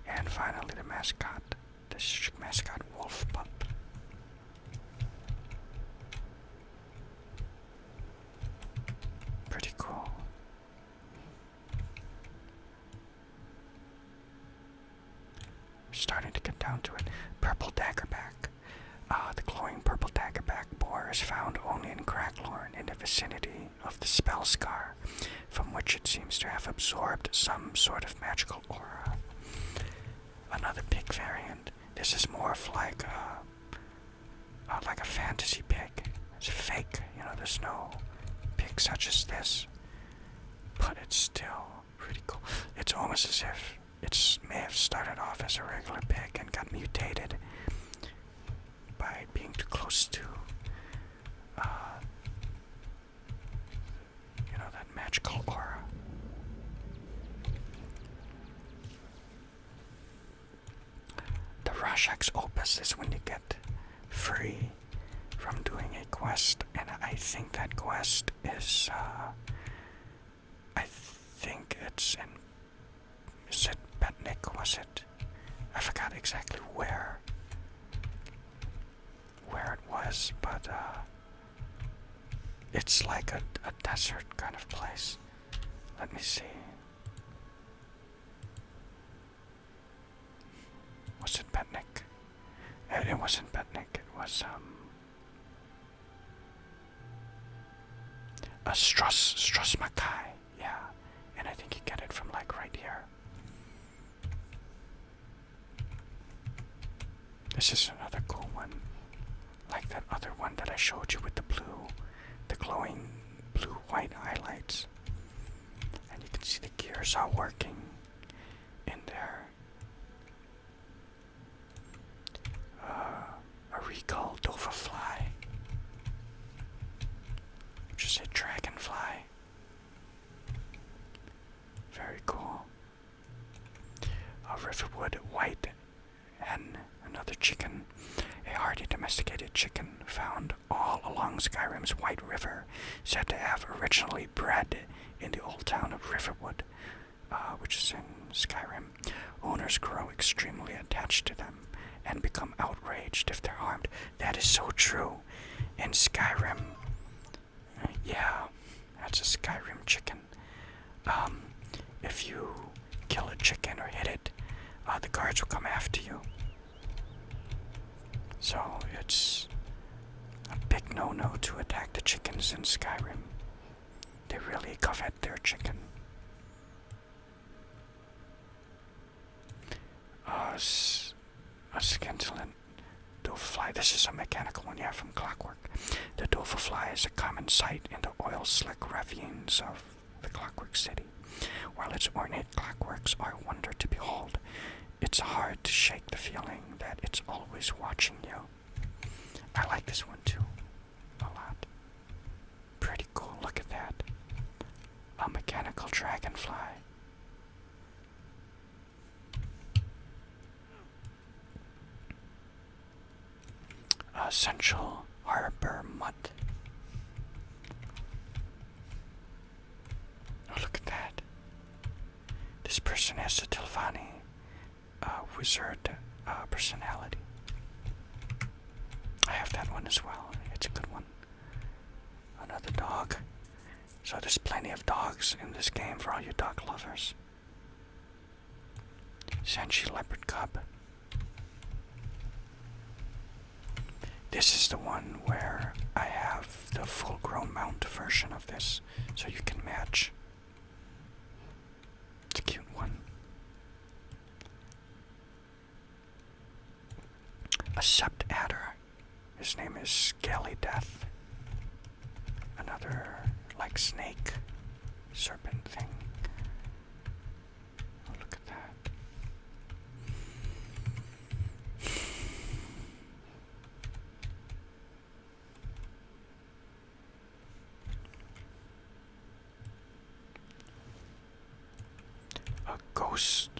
And finally the mascot, the Citric mascot Wolf Pup. Pretty cool. Starting to get down to it. Purple Daggerback. The glowing purple Daggerback boar is found only in Cracklorn in the vicinity of the spell scar, from which it seems to have absorbed some sort of magical aura. Another pig variant. This is more of like a fantasy pig. It's fake, you know, there's no pig such as this, but it's still pretty cool. It's almost as if it may have started off as a regular pig and got mutated by being too close to, you know, that magical aura. The Rashak's Opus is when you get free from doing a quest, and I think that quest is, I think it's in, is it Betnik, was it? I forgot exactly where it was, but it's like a desert kind of place. Let me see. Was it Betnik? It wasn't Betnik, it was a Struss Makai, yeah. And I think you get it from like right here. This is another cool one, like that other one that I showed you with the glowing blue-white highlights. And you can see the gears are working in there. A regal Doleful Fly, which is a dragonfly. Very cool. A Riverwood White Hen, another chicken, a hardy domesticated chicken found all along Skyrim's White River, said to have originally bred in the old town of Riverwood, which is in Skyrim. Owners grow extremely attached to them and become outraged if they're harmed. That is so true. In Skyrim, yeah, that's a Skyrim chicken. If you kill a chicken or hit it, the guards will come after you. So it's a big no-no to attack the chickens in Skyrim. They really covet their chicken. A Scintillant Doleful Fly. This is a mechanical one, yeah, from Clockwork. The Doleful Fly is a common sight in the oil-slick ravines of the Clockwork City. While its ornate clockworks are a wonder to behold, it's hard to shake the feeling that it's always watching you. I like this one too, a lot. Pretty cool, look at that. A mechanical dragonfly. Central Harbor Mud. Oh, look at that. This person has the Tilvani wizard personality. I have that one as well. It's a good one. Another dog. So there's plenty of dogs in this game for all you dog lovers. Senshi Leopard Cub. This is the one where I have the full-grown mount version of this, so you can match. It's a cute one. A Sept Adder. His name is Scaly Death. Another, like, snake, serpent thing. Oh, look at that.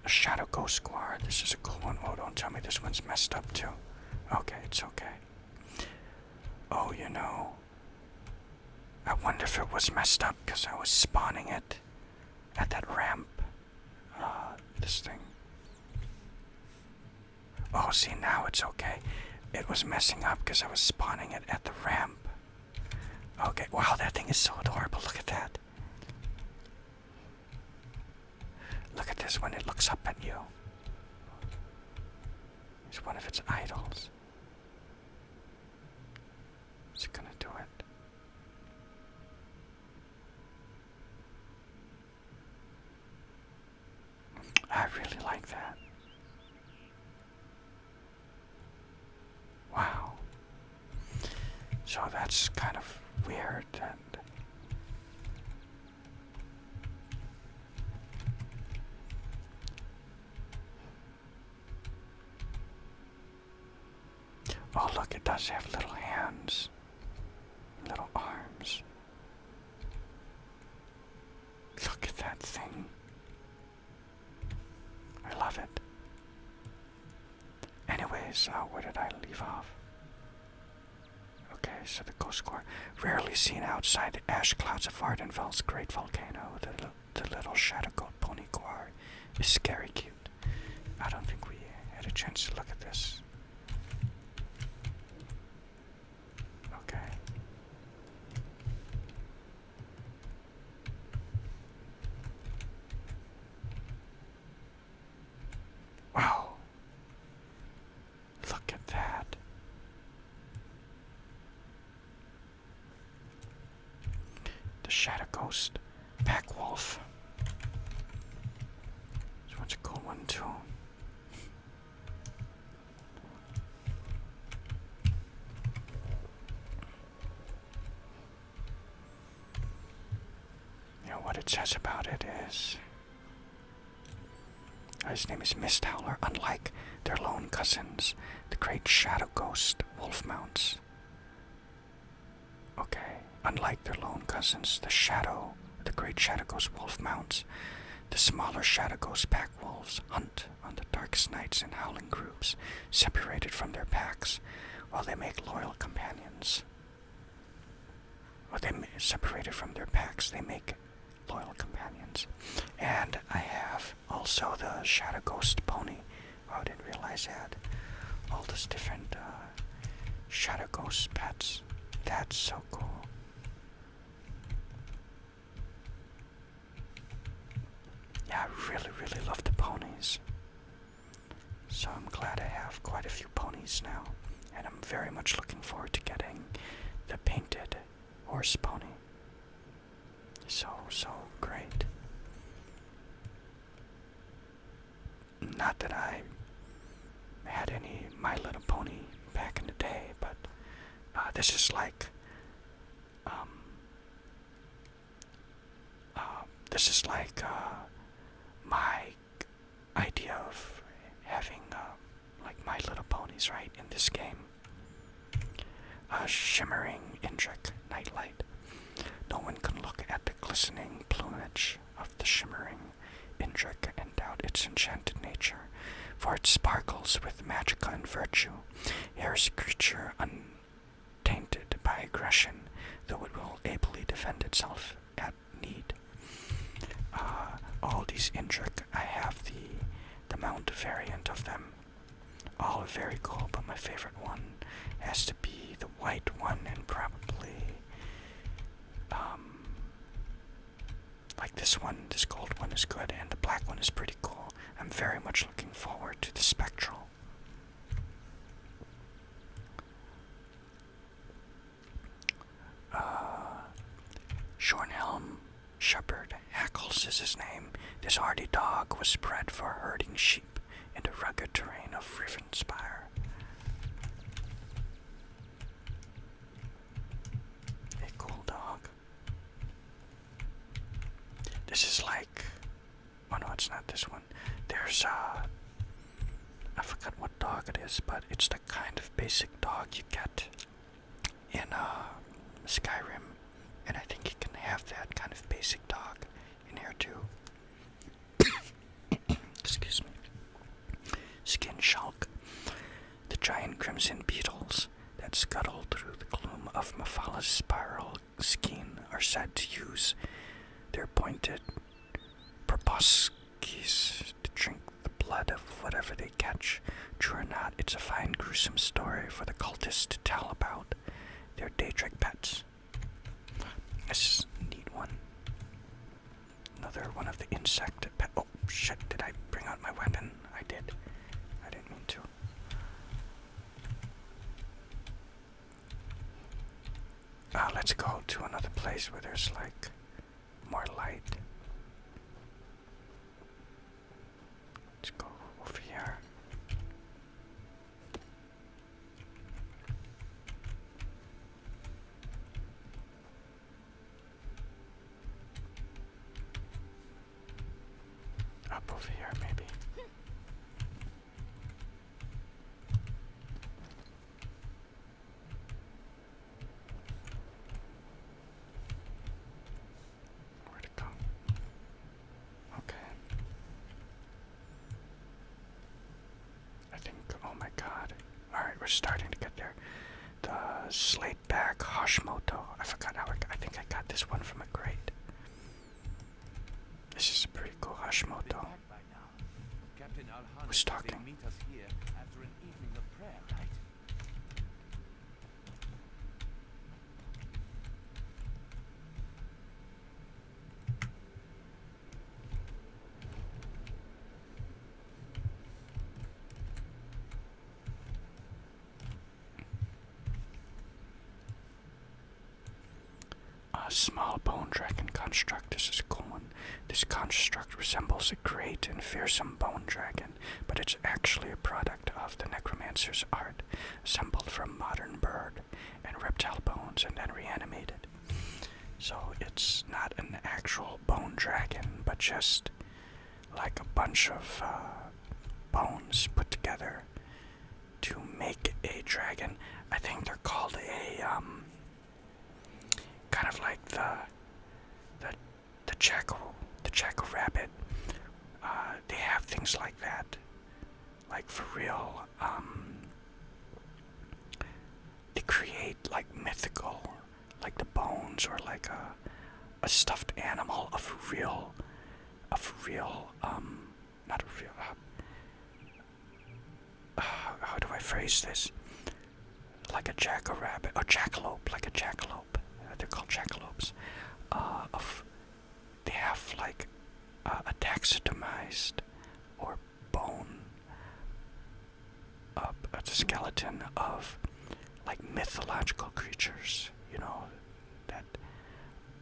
A shadow ghost squad. This is a cool one. Oh, don't tell me this one's messed up too. Okay, it's okay. Oh, you know, I wonder if it was messed up because I was spawning it at that ramp. This thing. Oh, see, now it's okay. It was messing up because I was spawning it at the ramp. Okay, wow, that thing is so adorable. Look at that. Look at this when it looks up at you. It's one of its idols. Is it gonna do it? I really like that. Wow. So that's kind of weird and oh, look, it does have little hands, little arms. Look at that thing. I love it. Anyways, where did I leave off? Okay, so the Ghost Core, rarely seen outside the ash clouds of Ardenfel's great volcano, the little shadow goat pony core is scary cute. I don't think we had a chance to look at this. Okay. Wow. Look at that. The Shadow Ghost Pack Wolf. This one's a cool one too. You know what it says about it is his name is Mist Howler, unlike their lone cousins, the great Shadow Ghost Wolf Mounts. Okay, unlike their lone cousins, the great Shadow Ghost Wolf Mounts, the smaller Shadow Ghost Pack Wolves hunt on the darkest nights in howling groups, separated from their packs, while they make loyal companions. Separated from their packs, they make loyal companions. And I have also the Shadow Ghost Pony. Oh, I didn't realize I had all those different Shadow Ghost pets. That's so cool. Yeah, I really, really love the ponies. So I'm glad I have quite a few ponies now. And I'm very much looking forward to getting the painted horse pony. So great. Not that I had any My Little Pony back in the day, but this is like my idea of having like My Little Ponies, right, in this game. Shimmering Indrik Nightlight. No one can look at the glistening plumage of the shimmering Indrik and doubt its enchanted nature, for it sparkles with magica and virtue. Here's a creature aggression, though it will ably defend itself at need. All these Indrik, I have the mount variant of them. All are very cool, but my favorite one has to be the white one, and probably like this one. This gold one is good, and the black one is pretty cool. I'm very much looking forward to the Spectral. Shornhelm Shepherd Hackles is his name. This hardy dog was bred for herding sheep in the rugged terrain of Rivenspire. A cool dog. This is like... oh no, it's not this one. There's I forgot what dog it is, but it's the kind of basic dog you get in Skyrim. And I think you can have that kind of basic dog in here too. Excuse me. Skin Shulk. The giant crimson beetles that scuttle through the gloom of Mafala's spiral skein are said to use their pointed proboscis to drink the blood of whatever they catch. True or not, it's a fine gruesome story for the cultists to tell about their Daedric pets. This is a neat one. Another one of the insect pet. Oh shit, did I bring out my weapon? I did. I didn't mean to. Let's go to another place where there's like more light. Let's go over here. Up over here, maybe. Where'd it go? Okay. I think, oh my god. Alright, we're starting to get there. The Slateback Hashimoto. I forgot how I think I got this one from a crate. This is a pretty cool Hashimoto. Who's talking? Meet us here after an evening of prayer, right? A small bone dragon construct. This is a cool one. This construct resembles a great and fearsome bone dragon, but it's actually a product of the necromancer's art, assembled from modern bird and reptile bones and then reanimated. So it's not an actual bone dragon, but just like a bunch of bones put together to make a dragon. I think they're called a kind of like the jackrabbit. They have things like that, like for real. They create like mythical, like the bones, or like a stuffed animal of real, not a real. How do I phrase this? Like a jackrabbit, or jackalope, like a jackalope. They're called jackalopes. They have like a taxidermized or bone, a skeleton of like mythological creatures, you know, that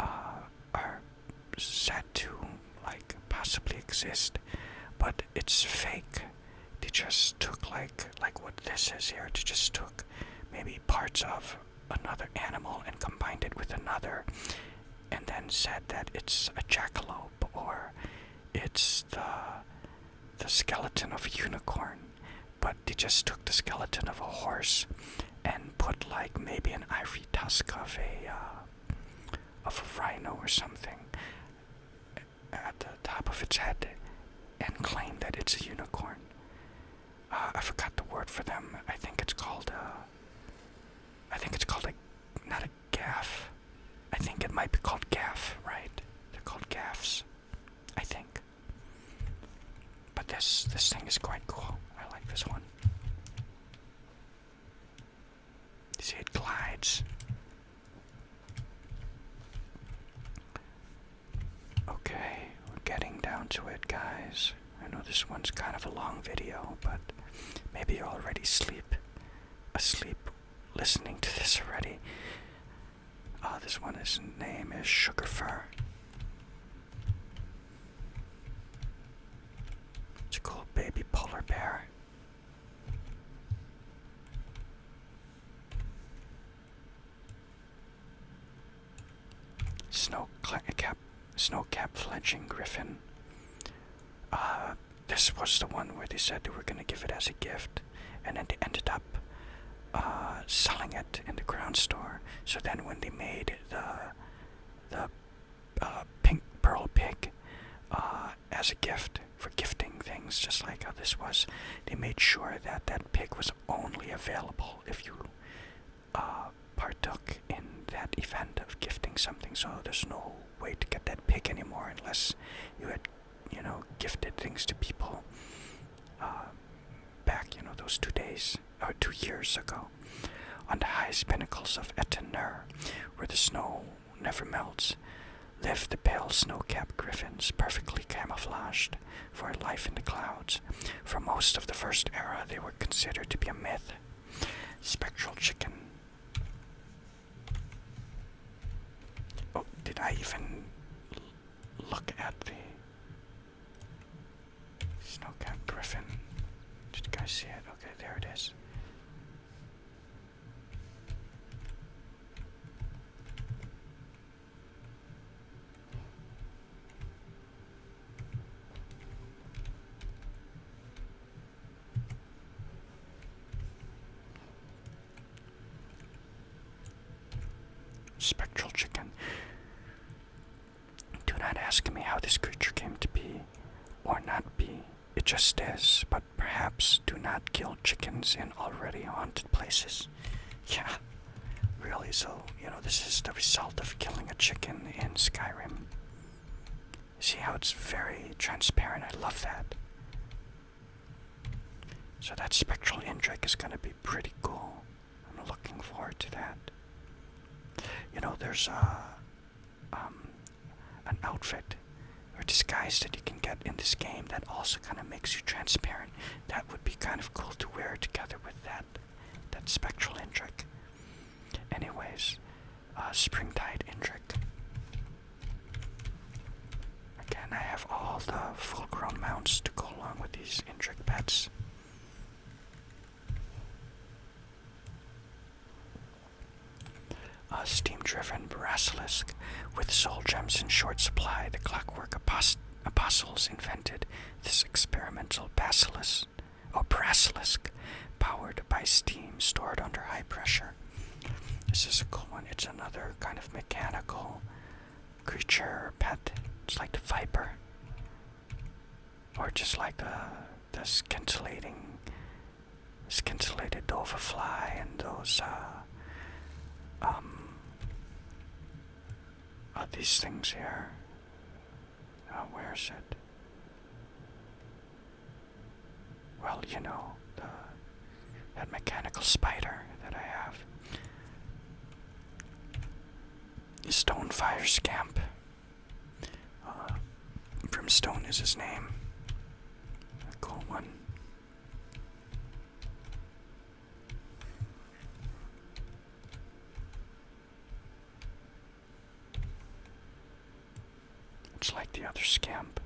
are said to like possibly exist, but it's fake. They just took like what this is here. They just took maybe parts of another animal and combined it with another, and then said that it's a jackalope, or it's the skeleton of a unicorn. But they just took the skeleton of a horse and put like maybe an ivory tusk of a rhino or something at the top of its head and claimed that it's a unicorn. I forgot the word for them. I think it's called not a gaff. I think it might be called gaff, right? They're called gaffs, I think. But this thing is quite cool. I like this one. You see, it glides. Okay, we're getting down to it, guys. I know this one's kind of a long video, but maybe you're already asleep listening to this already. This one, his name is Sugar Fur. It's a cool baby polar bear. Snowcap fledging griffin. This was the one where they said they were going to give it as a gift, and then they ended up selling it in the ground store. So then when they made the pink pearl pig as a gift for gifting things, just like how this was, they made sure that that pig was only available if you partook in that event of gifting something. So there's no way to get that pig anymore unless you had, gifted things to people back, those 2 days or 2 years ago. On the highest pinnacles of Etenur, where the snow never melts, live the pale snow-capped griffins, perfectly camouflaged for a life in the clouds. For most of the First Era, they were considered to be a myth. Spectral Chicken. Oh, did I even look at the snow-capped griffin? Did you guys see it? Okay, there it is. Spectral Chicken. Do not ask me how this creature came to be or not be. It just is, but perhaps do not kill chickens in already haunted places. Yeah, really, so, this is the result of killing a chicken in Skyrim. See how it's very transparent? I love that. So that Spectral Indrik is going to be pretty cool. I'm looking forward to that. There's an outfit or disguise that you can get in this game that also kind of makes you transparent. That would be kind of cool to wear together with that Spectral Indrik. Anyways, Springtide Indrik. Again, I have all the full-grown mounts to go along with these Indrik pets. Steam-driven Basilisk. With soul gems in short supply, the Clockwork Apostles invented this experimental basilisk, powered by steam stored under high pressure. This is a cool one. It's another kind of mechanical creature pet. It's like the Viper, or just like the scintillated Doleful Fly and those these things here. Where is it? Well, that mechanical spider that I have. Stonefire Scamp. Brimstone is his name. A cool one. It's like the other scamp.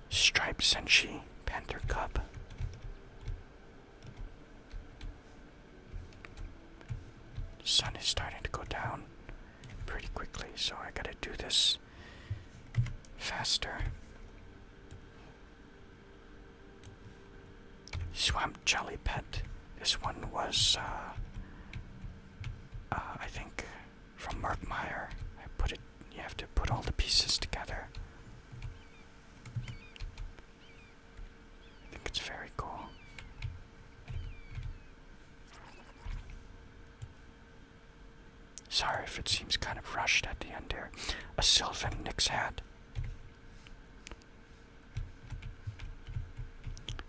Striped Senshi Panther Cub. The sun is starting to go down pretty quickly, so I gotta do this faster. Swamp Jelly Pet. This one was, I think, from Murkmire. You have to put all the pieces together. I think it's very cool. it seems kind of rushed at the end there. A Sylvan Nyx hat.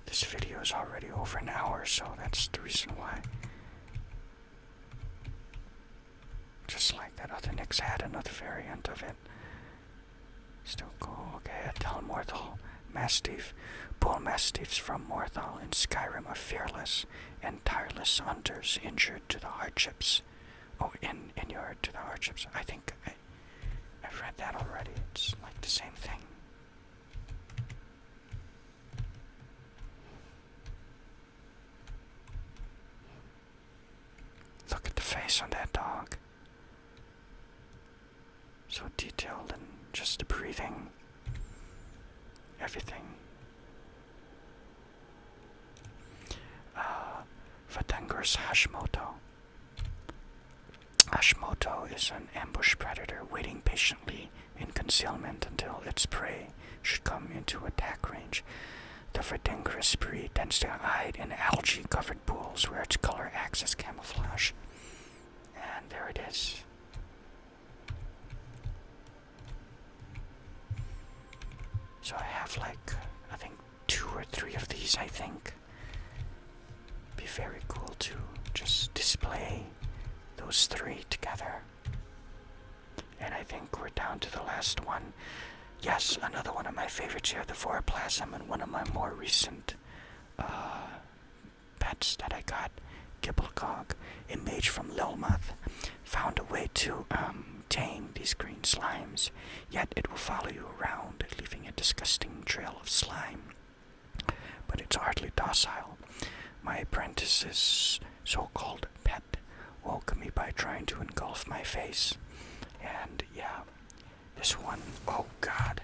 This video is already over an hour, so that's the reason why. Just like that other Nyx had another variant of it. Still cool. Okay, a Telmorthal Mastiff. Bull Mastiffs from Morthal in Skyrim are fearless and tireless hunters injured to the hardships. Oh, inured to the hardships. I think I've read that already. It's like the same thing. Look at the face on that dog. So detailed, and just the breathing. Everything. Vatangur's Hashimoto. Hashimoto is an ambush predator waiting patiently in concealment until its prey should come into attack range. The Verdingerous breed tends to hide in algae-covered pools where its color acts as camouflage. And there it is. So I have like, I think 2 or 3 of these, I think. Be very cool to just display those 3 together. And I think we're down to the last one. Yes, another one of my favorites here, the Voraplasm, and one of my more recent pets that I got, Gibblecog, a mage from Lilmoth, found a way to tame these green slimes, yet it will follow you around, leaving a disgusting trail of slime. But it's hardly docile. My apprentice's so-called pet woke me by trying to engulf my face. And yeah, this one, oh god.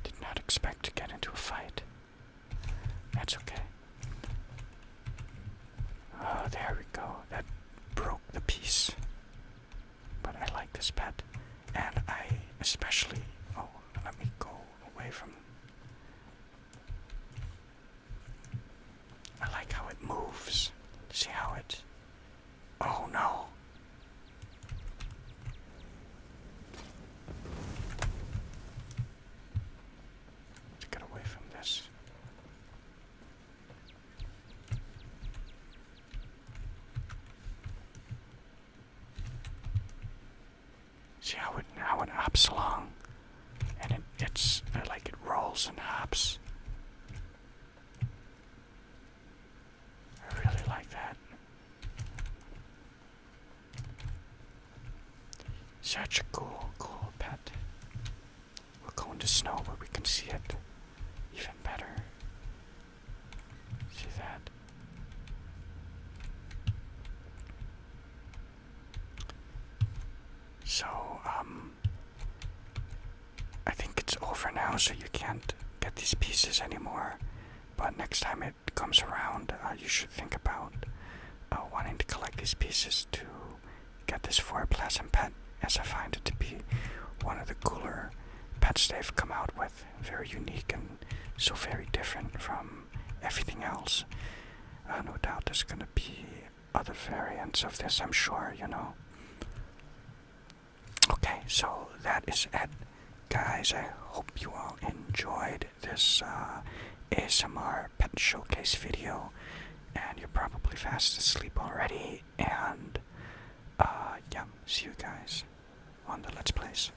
Did not expect to get into a fight. That's okay. There we go. That broke the piece. But I like this pet. And I especially... Oh, let me go away from... I like how it moves. See how it... Oh no. Let's get away from this. See how it hops along, and it's like it rolls and hops. I really like that. Such a cool pet. We'll go into snow where we can see it even better. See that? So, I think it's over now, so you can't get these pieces anymore. But next time it comes around, you should think about wanting to collect these pieces to get this Voraplasm pet, as I find it to be one of the cooler pets they've come out with. Very unique and so very different from everything else. No doubt there's gonna be other variants of this, I'm sure, you know. Okay, so that is it, guys. I hope you all enjoyed this ASMR pet showcase video, and you're probably fast asleep already, and yeah, see you guys on the Let's Plays.